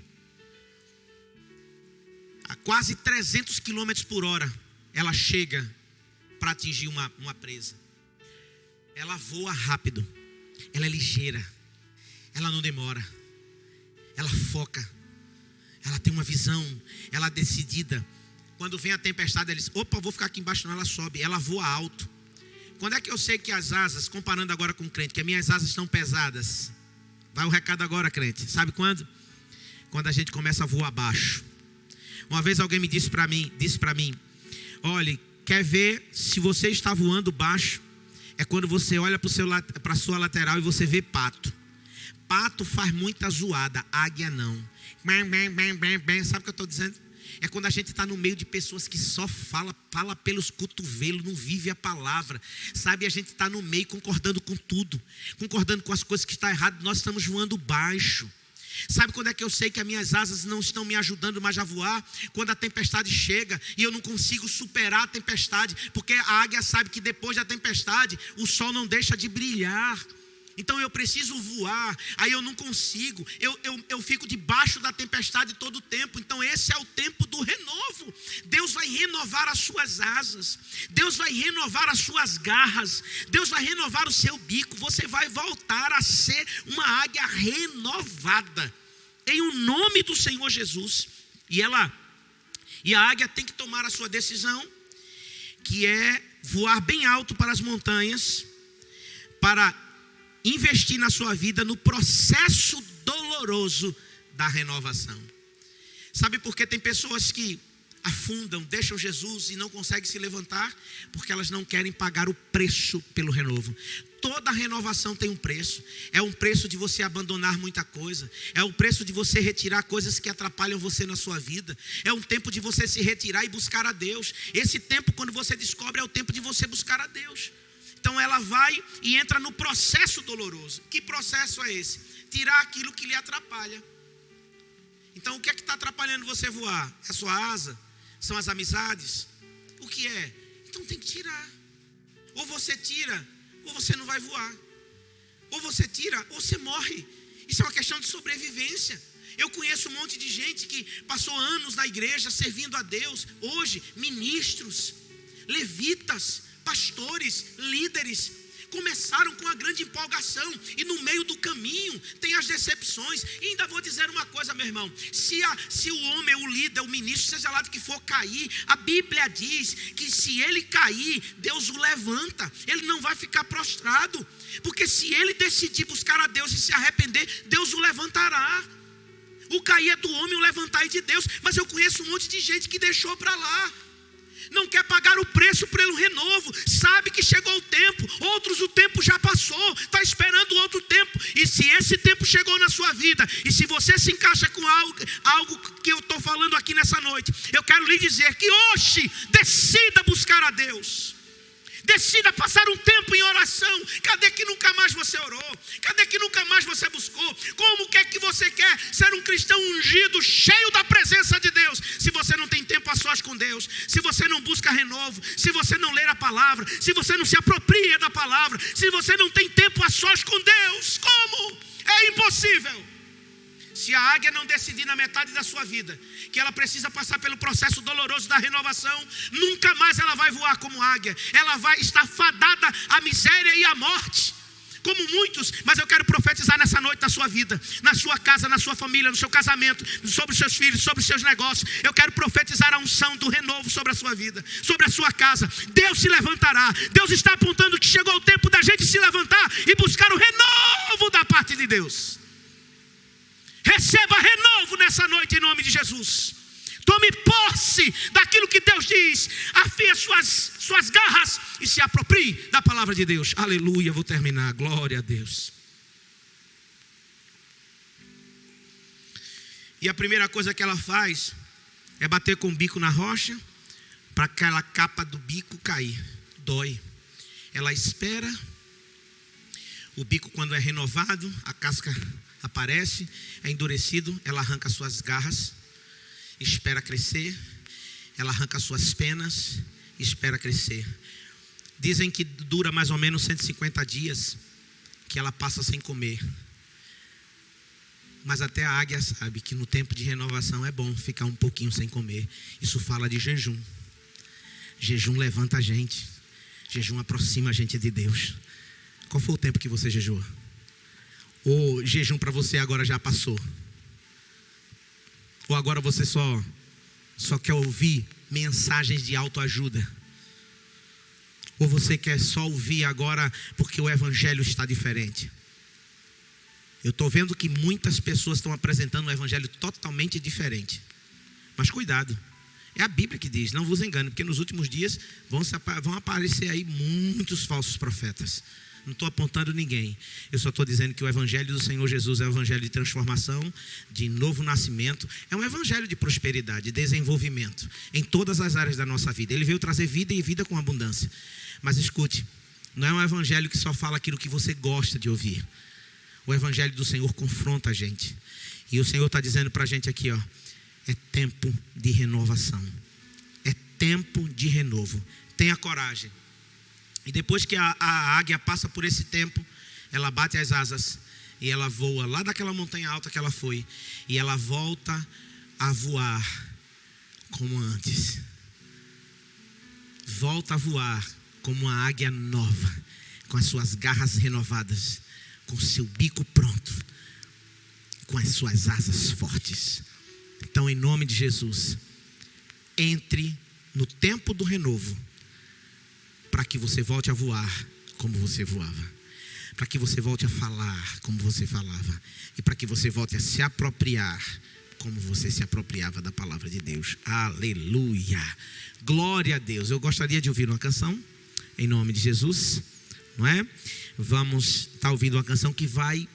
A quase 300 km por hora, ela chega para atingir uma presa. Ela voa rápido. Ela é ligeira. Ela não demora. Ela foca. Ela tem uma visão. Ela é decidida. Quando vem a tempestade, ela diz, opa, vou ficar aqui embaixo. Não, ela sobe. Ela voa alto. Quando é que eu sei que as asas, comparando agora com o crente, que as minhas asas estão pesadas? Vai o recado agora, crente. Sabe quando? quando a gente começa a voar baixo. Uma vez alguém me disse para mim, olha, quer ver se você está voando baixo? É quando você olha para a sua lateral e você vê pato. Pato faz muita zoada, águia não. Sabe o que eu estou dizendo? É quando a gente está no meio de pessoas que só fala pelos cotovelos, não vive a palavra. Sabe, a gente está no meio concordando com tudo, concordando com as coisas que estão erradas, nós estamos voando baixo. Sabe quando é que eu sei que as minhas asas não estão me ajudando mais a voar? Quando a tempestade chega e eu não consigo superar a tempestade, porque a águia sabe que depois da tempestade o sol não deixa de brilhar. Então eu preciso voar, aí eu não consigo, eu fico debaixo da tempestade todo o tempo. Então esse é o tempo do renovo. Deus vai renovar as suas asas, Deus vai renovar as suas garras, Deus vai renovar o seu bico. Você vai voltar a ser uma águia renovada, em o nome do Senhor Jesus. E a águia tem que tomar a sua decisão, que é voar bem alto para as montanhas, para investir na sua vida no processo doloroso da renovação. Sabe por que tem pessoas que afundam, deixam Jesus e não conseguem se levantar? Porque elas não querem pagar o preço pelo renovo. Toda renovação tem um preço. É um preço de você abandonar muita coisa. É um preço de você retirar coisas que atrapalham você na sua vida. É um tempo de você se retirar e buscar a Deus. Esse tempo, quando você descobre, é o tempo de você buscar a Deus. Então ela vai e entra no processo doloroso. Que processo é esse? Tirar aquilo que lhe atrapalha. Então o que é que está atrapalhando você voar? É a sua asa? São as amizades? O que é? Então tem que tirar. Ou você tira, ou você não vai voar. Ou você tira, ou você morre. Isso é uma questão de sobrevivência. Eu conheço um monte de gente que passou anos na igreja servindo a Deus. Hoje, ministros, levitas, pastores, líderes, começaram com uma grande empolgação e no meio do caminho tem as decepções. E ainda vou dizer uma coisa, meu irmão, se o homem, o líder, o ministro, seja lá do que for, cair, a Bíblia diz que se ele cair, Deus o levanta, ele não vai ficar prostrado, porque se ele decidir buscar a Deus e se arrepender, Deus o levantará. O cair é do homem, o levantar é de Deus. Mas eu conheço um monte de gente que deixou para lá, não quer pagar o preço pelo renovo, sabe que chegou o tempo. Outros, o tempo já passou, está esperando outro tempo. E se esse tempo chegou na sua vida, e se você se encaixa com algo que eu estou falando aqui nessa noite, eu quero lhe dizer que hoje decida buscar a Deus. Decida passar um tempo em oração. Cadê que nunca mais você orou? Cadê que nunca mais você buscou? Como que é que você quer ser um cristão ungido, cheio da presença de Deus, se você não tem tempo a sós com Deus? Se você não busca renovo? Se você não lê a palavra? Se você não se apropria da palavra? Se você não tem tempo a sós com Deus? Como? É impossível. Se a águia não decidir na metade da sua vida que ela precisa passar pelo processo doloroso da renovação, nunca mais ela vai voar como águia. Ela vai estar fadada à miséria e à morte, como muitos. Mas eu quero profetizar nessa noite na sua vida, na sua casa, na sua família, no seu casamento, sobre os seus filhos, sobre os seus negócios. Eu quero profetizar a unção do renovo sobre a sua vida, sobre a sua casa. Deus se levantará. Deus está apontando que chegou o tempo da gente se levantar e buscar o renovo da parte de Deus. Receba renovo nessa noite em nome de Jesus. Tome posse daquilo que Deus diz. Afie suas garras e se aproprie da palavra de Deus. Aleluia, vou terminar. Glória a Deus. E a primeira coisa que ela faz é bater com o bico na rocha, para aquela capa do bico cair. Dói. Ela espera. O bico, quando é renovado, a casca aparece, é endurecido, ela arranca suas garras, espera crescer, ela arranca suas penas, espera crescer. Dizem que dura mais ou menos 150 dias que ela passa sem comer. Mas até a águia sabe que no tempo de renovação é bom ficar um pouquinho sem comer. Isso fala de jejum. Jejum levanta a gente, jejum aproxima a gente de Deus. Qual foi o tempo que você jejuou? Ou jejum para você agora já passou? Ou agora você só quer ouvir mensagens de autoajuda? Ou você quer só ouvir agora porque o evangelho está diferente? Eu estou vendo que muitas pessoas estão apresentando um evangelho totalmente diferente. Mas cuidado, é a Bíblia que diz, não vos engane, porque nos últimos dias vão aparecer aí muitos falsos profetas. Não estou apontando ninguém. Eu só estou dizendo que o evangelho do Senhor Jesus é um evangelho de transformação, de novo nascimento. É um evangelho de prosperidade, de desenvolvimento em todas as áreas da nossa vida. Ele veio trazer vida e vida com abundância. Mas escute, não é um evangelho que só fala aquilo que você gosta de ouvir. O evangelho do Senhor confronta a gente. E o Senhor está dizendo para a gente aqui, ó, é tempo de renovação. É tempo de renovo. Tenha coragem. E depois que a águia passa por esse tempo, ela bate as asas e ela voa lá daquela montanha alta que ela foi. E ela volta a voar como antes. Volta a voar como uma águia nova, com as suas garras renovadas, com seu bico pronto, com as suas asas fortes. Então, em nome de Jesus, entre no tempo do renovo, para que você volte a voar como você voava, para que você volte a falar como você falava, e para que você volte a se apropriar como você se apropriava da palavra de Deus. Aleluia, glória a Deus. Eu gostaria de ouvir uma canção, em nome de Jesus, não é? Vamos estar ouvindo uma canção que vai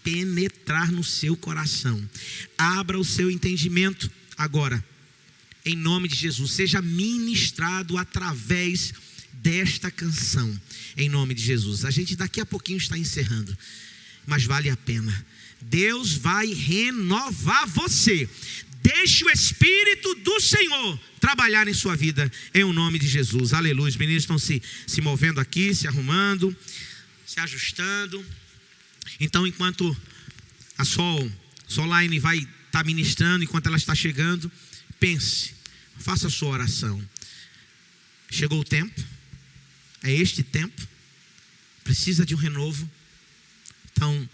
penetrar no seu coração. Abra o seu entendimento agora, em nome de Jesus. Seja ministrado através desta canção, em nome de Jesus. A gente daqui a pouquinho está encerrando, mas vale a pena. Deus vai renovar você. Deixe o Espírito do Senhor trabalhar em sua vida, em o nome de Jesus. Aleluia. Os meninos estão se movendo aqui, se arrumando, se ajustando. Então, enquanto a Soline vai estar ministrando, enquanto ela está chegando, pense, faça a sua oração. Chegou o tempo, é este tempo, precisa de um renovo. Então,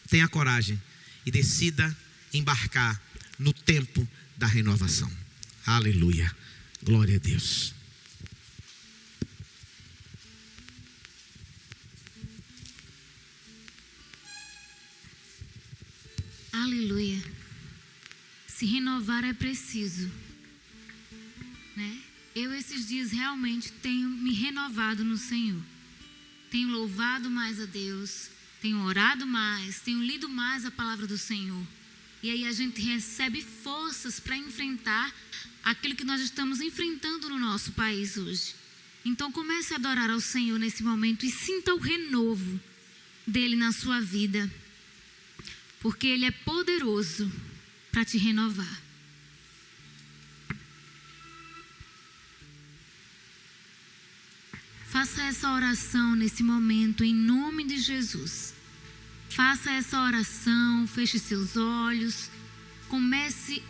tenha coragem e decida embarcar no tempo da renovação. Aleluia, glória a Deus.
Aleluia. Se renovar é preciso, né? Eu esses dias realmente tenho me renovado no Senhor. Tenho louvado mais a Deus, tenho orado mais, tenho lido mais a palavra do Senhor. E aí a gente recebe forças para enfrentar aquilo que nós estamos enfrentando no nosso país hoje. Então comece a adorar ao Senhor nesse momento e sinta o renovo dele na sua vida. Porque ele é poderoso para te renovar. Faça essa oração nesse momento em nome de Jesus. Faça essa oração, feche seus olhos, comece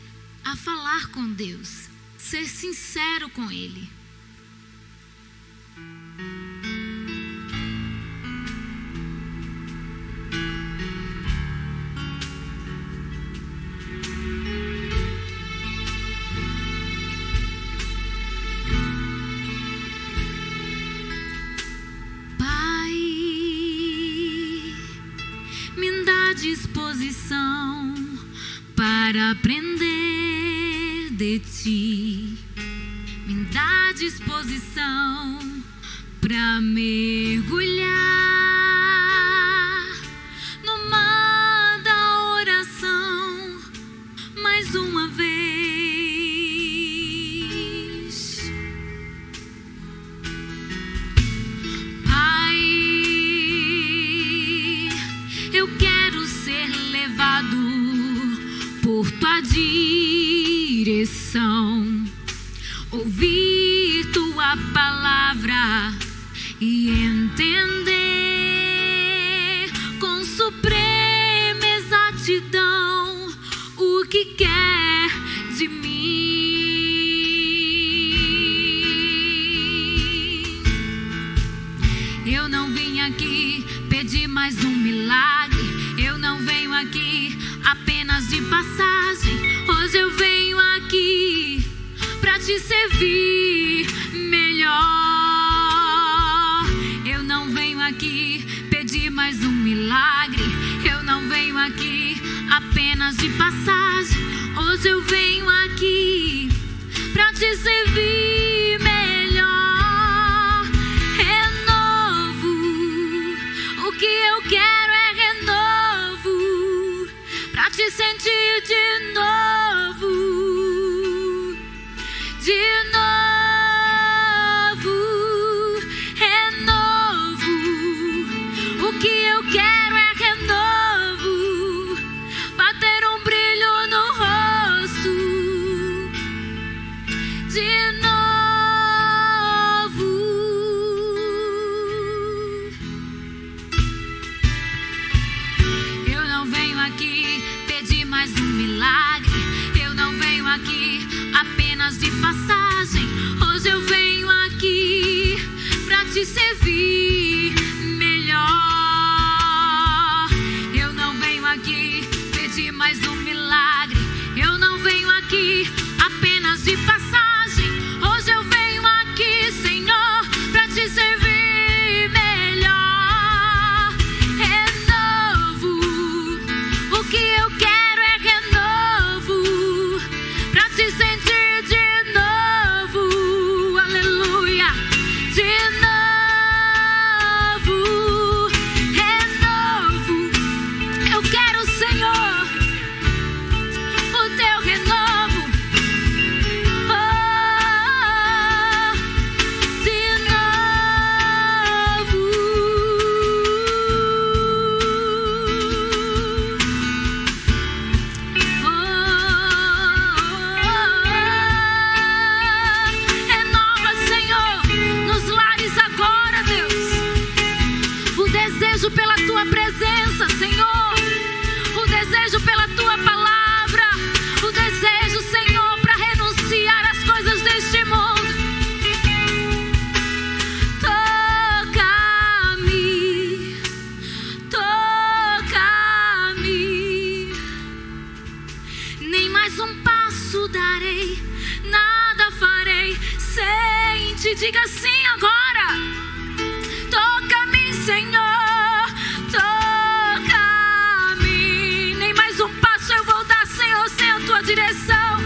a falar com Deus, ser sincero com Ele. Disposição para aprender de ti, me dá disposição para mergulhar no mar da oração mais uma vez. Pai, eu quero ser levado por tua direção, ouvir tua palavra e entender com suprema exatidão o que quer de mim. Eu não vim aqui pedir mais um milagre, eu não venho aqui apenas de passagem. Hoje eu venho aqui para te servir melhor. Eu não não venho aqui pedir mais um milagre. Eu não venho aqui apenas de passagem. Hoje eu venho aqui pra te servir melhor. Renovo, o que eu quero é renovo, pra te sentir de novo, de novo. Renovo, o que eu quero é renovo, bater um brilho no rosto, de novo. Eu não venho aqui pedir mais um milagre. Eu não venho aqui apenas de passagem. Hoje eu venho aqui pra te servir melhor. Eu não venho aqui pedir mais um milagre. Eu não venho aqui apenas de passagem. Hoje eu venho aqui, Senhor, pra te servir melhor. Renovo, o que eu quero é renovo, pra te sentir de novo. Aleluia. De novo. Renovo, eu quero, Senhor, o teu renovo. Oh, de novo. Renova, Senhor, nos lares agora, Deus, o desejo pela tua presença, Senhor, o desejo pela tua palavra, o desejo, Senhor, para renunciar às coisas deste mundo. Toca-me, toca-me. Nem mais um passo darei, nada farei sem te. Diga sim agora. Toca-me, Senhor, toca-me. Nem mais um passo eu vou dar, Senhor, sem a tua direção.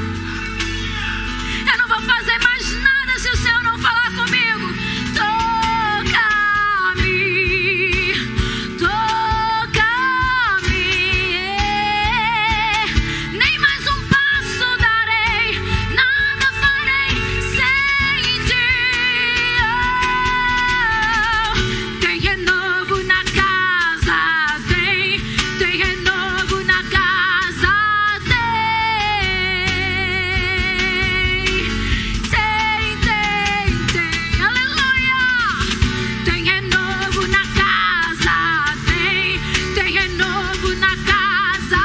Eu não vou fazer mais nada se o Senhor não falar comigo. Toca-me, toca-me. Nem mais um passo darei, nada farei sem ti. Tem renovo na casa, tem renovo na casa, tem, aleluia. Tem renovo na casa, tem renovo na casa,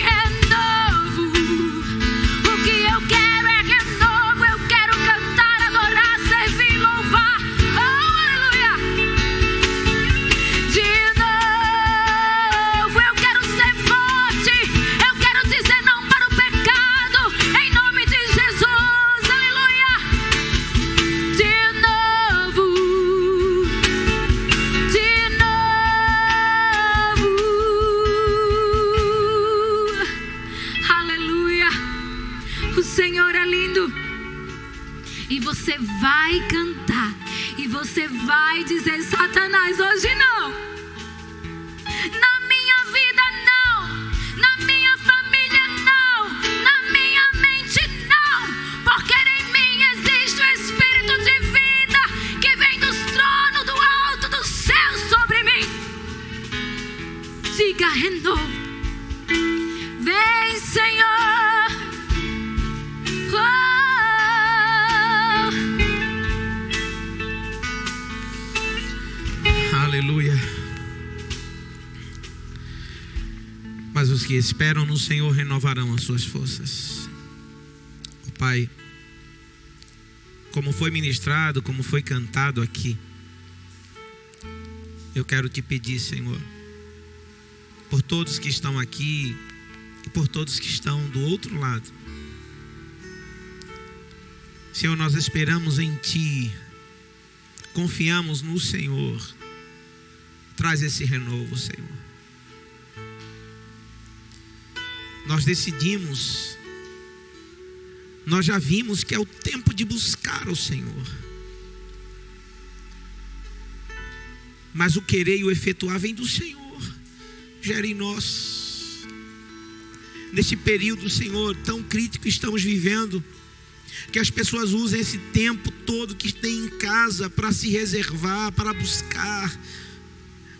renovo. O que eu quero é renovo. Eu quero cantar, adorar, servir, louvar. Oh, aleluia. De novo, eu quero ser forte. Eu quero dizer não para o pecado, em nome de Jesus. Aleluia. De novo, de novo. Aleluia. O Senhor é lindo. E você vai cantar, e você vai dizer: Satanás, hoje não. Na minha vida não, na minha família não, na minha mente não, porque em mim existe o Espírito de vida que vem dos tronos do alto do céu sobre mim. Diga: renovo. Vem, Senhor. Oh.
Aleluia. Mas os que esperam no Senhor renovarão as suas forças. Pai, como foi ministrado, como foi cantado aqui, eu quero te pedir, Senhor, por todos que estão aqui e por todos que estão do outro lado, Senhor, nós esperamos em Ti, confiamos no Senhor. Traz esse renovo, Senhor. Nós decidimos, nós já vimos que é o tempo de buscar o Senhor. Mas o querer e o efetuar vem do Senhor. Gera em nós. Neste período, Senhor, tão crítico que estamos vivendo, que as pessoas usem esse tempo todo que tem em casa para se reservar, para buscar,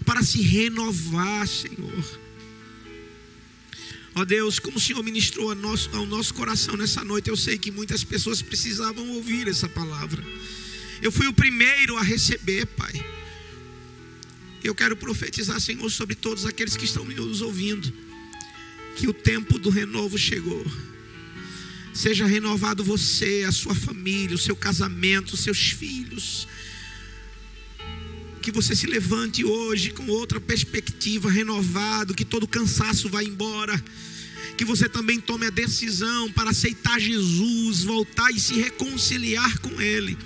para se renovar, Senhor. Ó Deus, como o Senhor ministrou ao nosso coração nessa noite, eu sei que muitas pessoas precisavam ouvir essa palavra. Eu fui o primeiro a receber, Pai. Eu quero profetizar, Senhor, sobre todos aqueles que estão nos ouvindo, que o tempo do renovo chegou. Seja renovado você, a sua família, o seu casamento, os seus filhos. Que você se levante hoje com outra perspectiva, renovado, que todo cansaço vá embora. Que você também tome a decisão para aceitar Jesus, voltar e se reconciliar com Ele.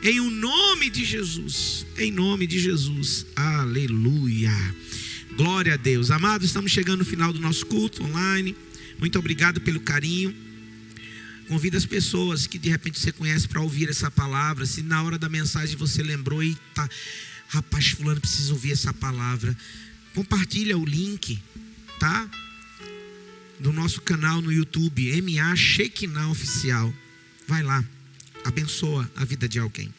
Em o nome de Jesus, em nome de Jesus, aleluia, glória a Deus. Amados, estamos chegando no final do nosso culto online. Muito obrigado pelo carinho. Convido as pessoas que de repente você conhece para ouvir essa palavra. Se na hora da mensagem você lembrou, eita, rapaz, fulano precisa ouvir essa palavra, compartilha o link, tá? Do nosso canal no YouTube, MA Shekinah Oficial. Vai lá, abençoa a vida de alguém.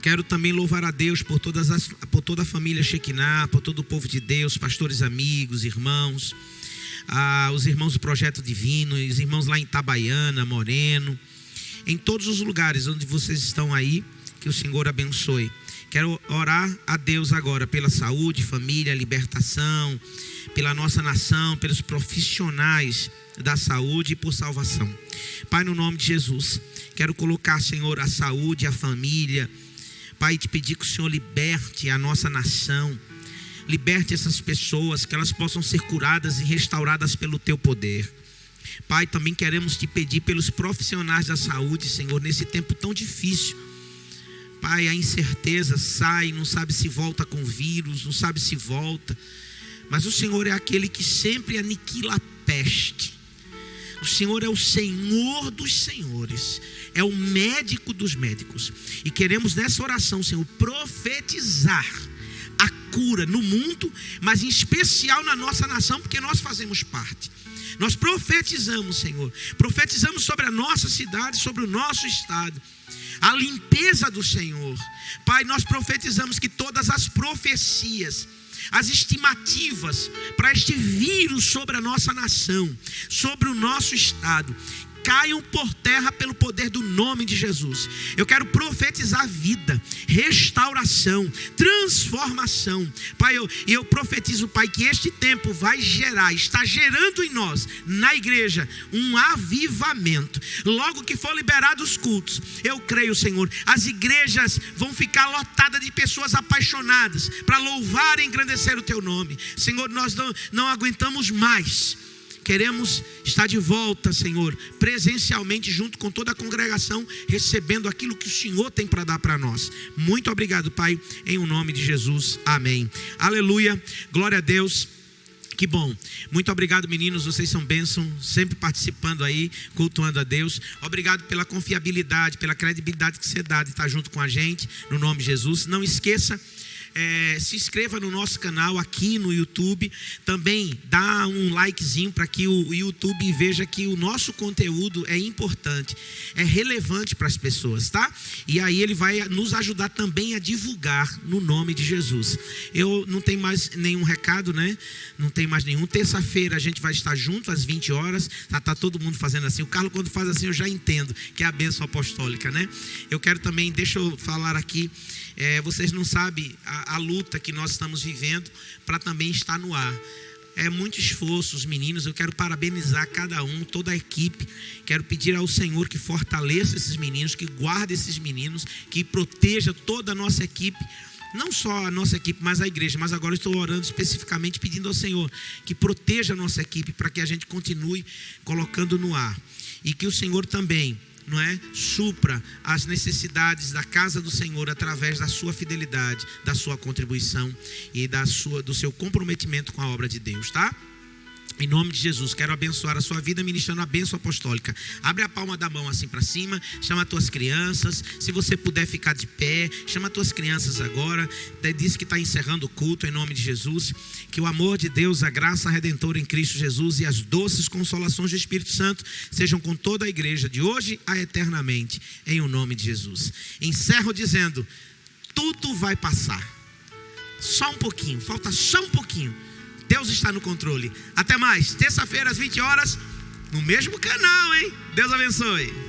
Quero também louvar a Deus por toda a família Shekinah, por todo o povo de Deus, pastores amigos, irmãos, os irmãos do Projeto Divino, os irmãos lá em Itabaiana, Moreno, em todos os lugares onde vocês estão aí, que o Senhor abençoe. Quero orar a Deus agora pela saúde, família, libertação, pela nossa nação, pelos profissionais da saúde e por salvação. Pai, no nome de Jesus, quero colocar, Senhor, a saúde, a família. Pai, te pedir que o Senhor liberte a nossa nação, liberte essas pessoas, que elas possam ser curadas e restauradas pelo Teu poder. Pai, também queremos te pedir pelos profissionais da saúde, Senhor, nesse tempo tão difícil. Pai, a incerteza sai, não sabe se volta com vírus, não sabe se volta. Mas o Senhor é aquele que sempre aniquila a peste. O Senhor é o Senhor dos senhores, é o médico dos médicos. E queremos nessa oração, Senhor, profetizar a cura no mundo, mas em especial na nossa nação, porque nós fazemos parte. Nós profetizamos, Senhor, profetizamos sobre a nossa cidade, sobre o nosso estado, a limpeza do Senhor. Pai, nós profetizamos que todas as profecias, as estimativas para este vírus sobre a nossa nação, sobre o nosso estado, caiam por terra pelo poder do nome de Jesus. Eu quero profetizar vida, restauração, transformação. Pai, eu profetizo, Pai, que este tempo vai gerar, está gerando em nós, na igreja, um avivamento. Logo que for liberados os cultos, eu creio, Senhor, as igrejas vão ficar lotadas de pessoas apaixonadas para louvar e engrandecer o Teu nome. Senhor, nós não aguentamos mais. Queremos estar de volta, Senhor, presencialmente junto com toda a congregação, recebendo aquilo que o Senhor tem para dar para nós. Muito obrigado, Pai, em o nome de Jesus, amém. Aleluia, glória a Deus. Que bom, muito obrigado, meninos, vocês são bênção, sempre participando aí, cultuando a Deus. Obrigado pela confiabilidade, pela credibilidade que você dá de estar junto com a gente, no nome de Jesus. Não esqueça, se inscreva no nosso canal aqui no YouTube. Também dá um likezinho para que o YouTube veja que o nosso conteúdo é importante, é relevante para as pessoas, tá? E aí ele vai nos ajudar também a divulgar no nome de Jesus. Eu não tenho mais nenhum recado, né? Não tem mais nenhum. Terça-feira a gente vai estar junto às 20 horas. Tá todo mundo fazendo assim. O Carlos, quando faz assim, eu já entendo que é a bênção apostólica, né? Eu quero também, deixa eu falar aqui. Vocês não sabem a luta que nós estamos vivendo para também estar no ar. É muito esforço, os meninos. Eu quero parabenizar cada um, toda a equipe. Quero pedir ao Senhor que fortaleça esses meninos, que guarde esses meninos, que proteja toda a nossa equipe. Não só a nossa equipe, mas a igreja. Mas agora eu estou orando especificamente, pedindo ao Senhor que proteja a nossa equipe para que a gente continue colocando no ar. E que o Senhor também não é, supra as necessidades da casa do Senhor através da sua fidelidade, da sua contribuição e do seu comprometimento com a obra de Deus, tá? Em nome de Jesus, quero abençoar a sua vida ministrando a bênção apostólica. Abre a palma da mão assim para cima, chama as tuas crianças. Se você puder ficar de pé, chama as tuas crianças agora. Diz que está encerrando o culto em nome de Jesus. Que o amor de Deus, a graça redentora em Cristo Jesus e as doces consolações do Espírito Santo sejam com toda a igreja de hoje a eternamente, em o nome de Jesus. Encerro dizendo: tudo vai passar. Só um pouquinho, falta só um pouquinho. Deus está no controle. Até mais, terça-feira às 20 horas, no mesmo canal, hein? Deus abençoe.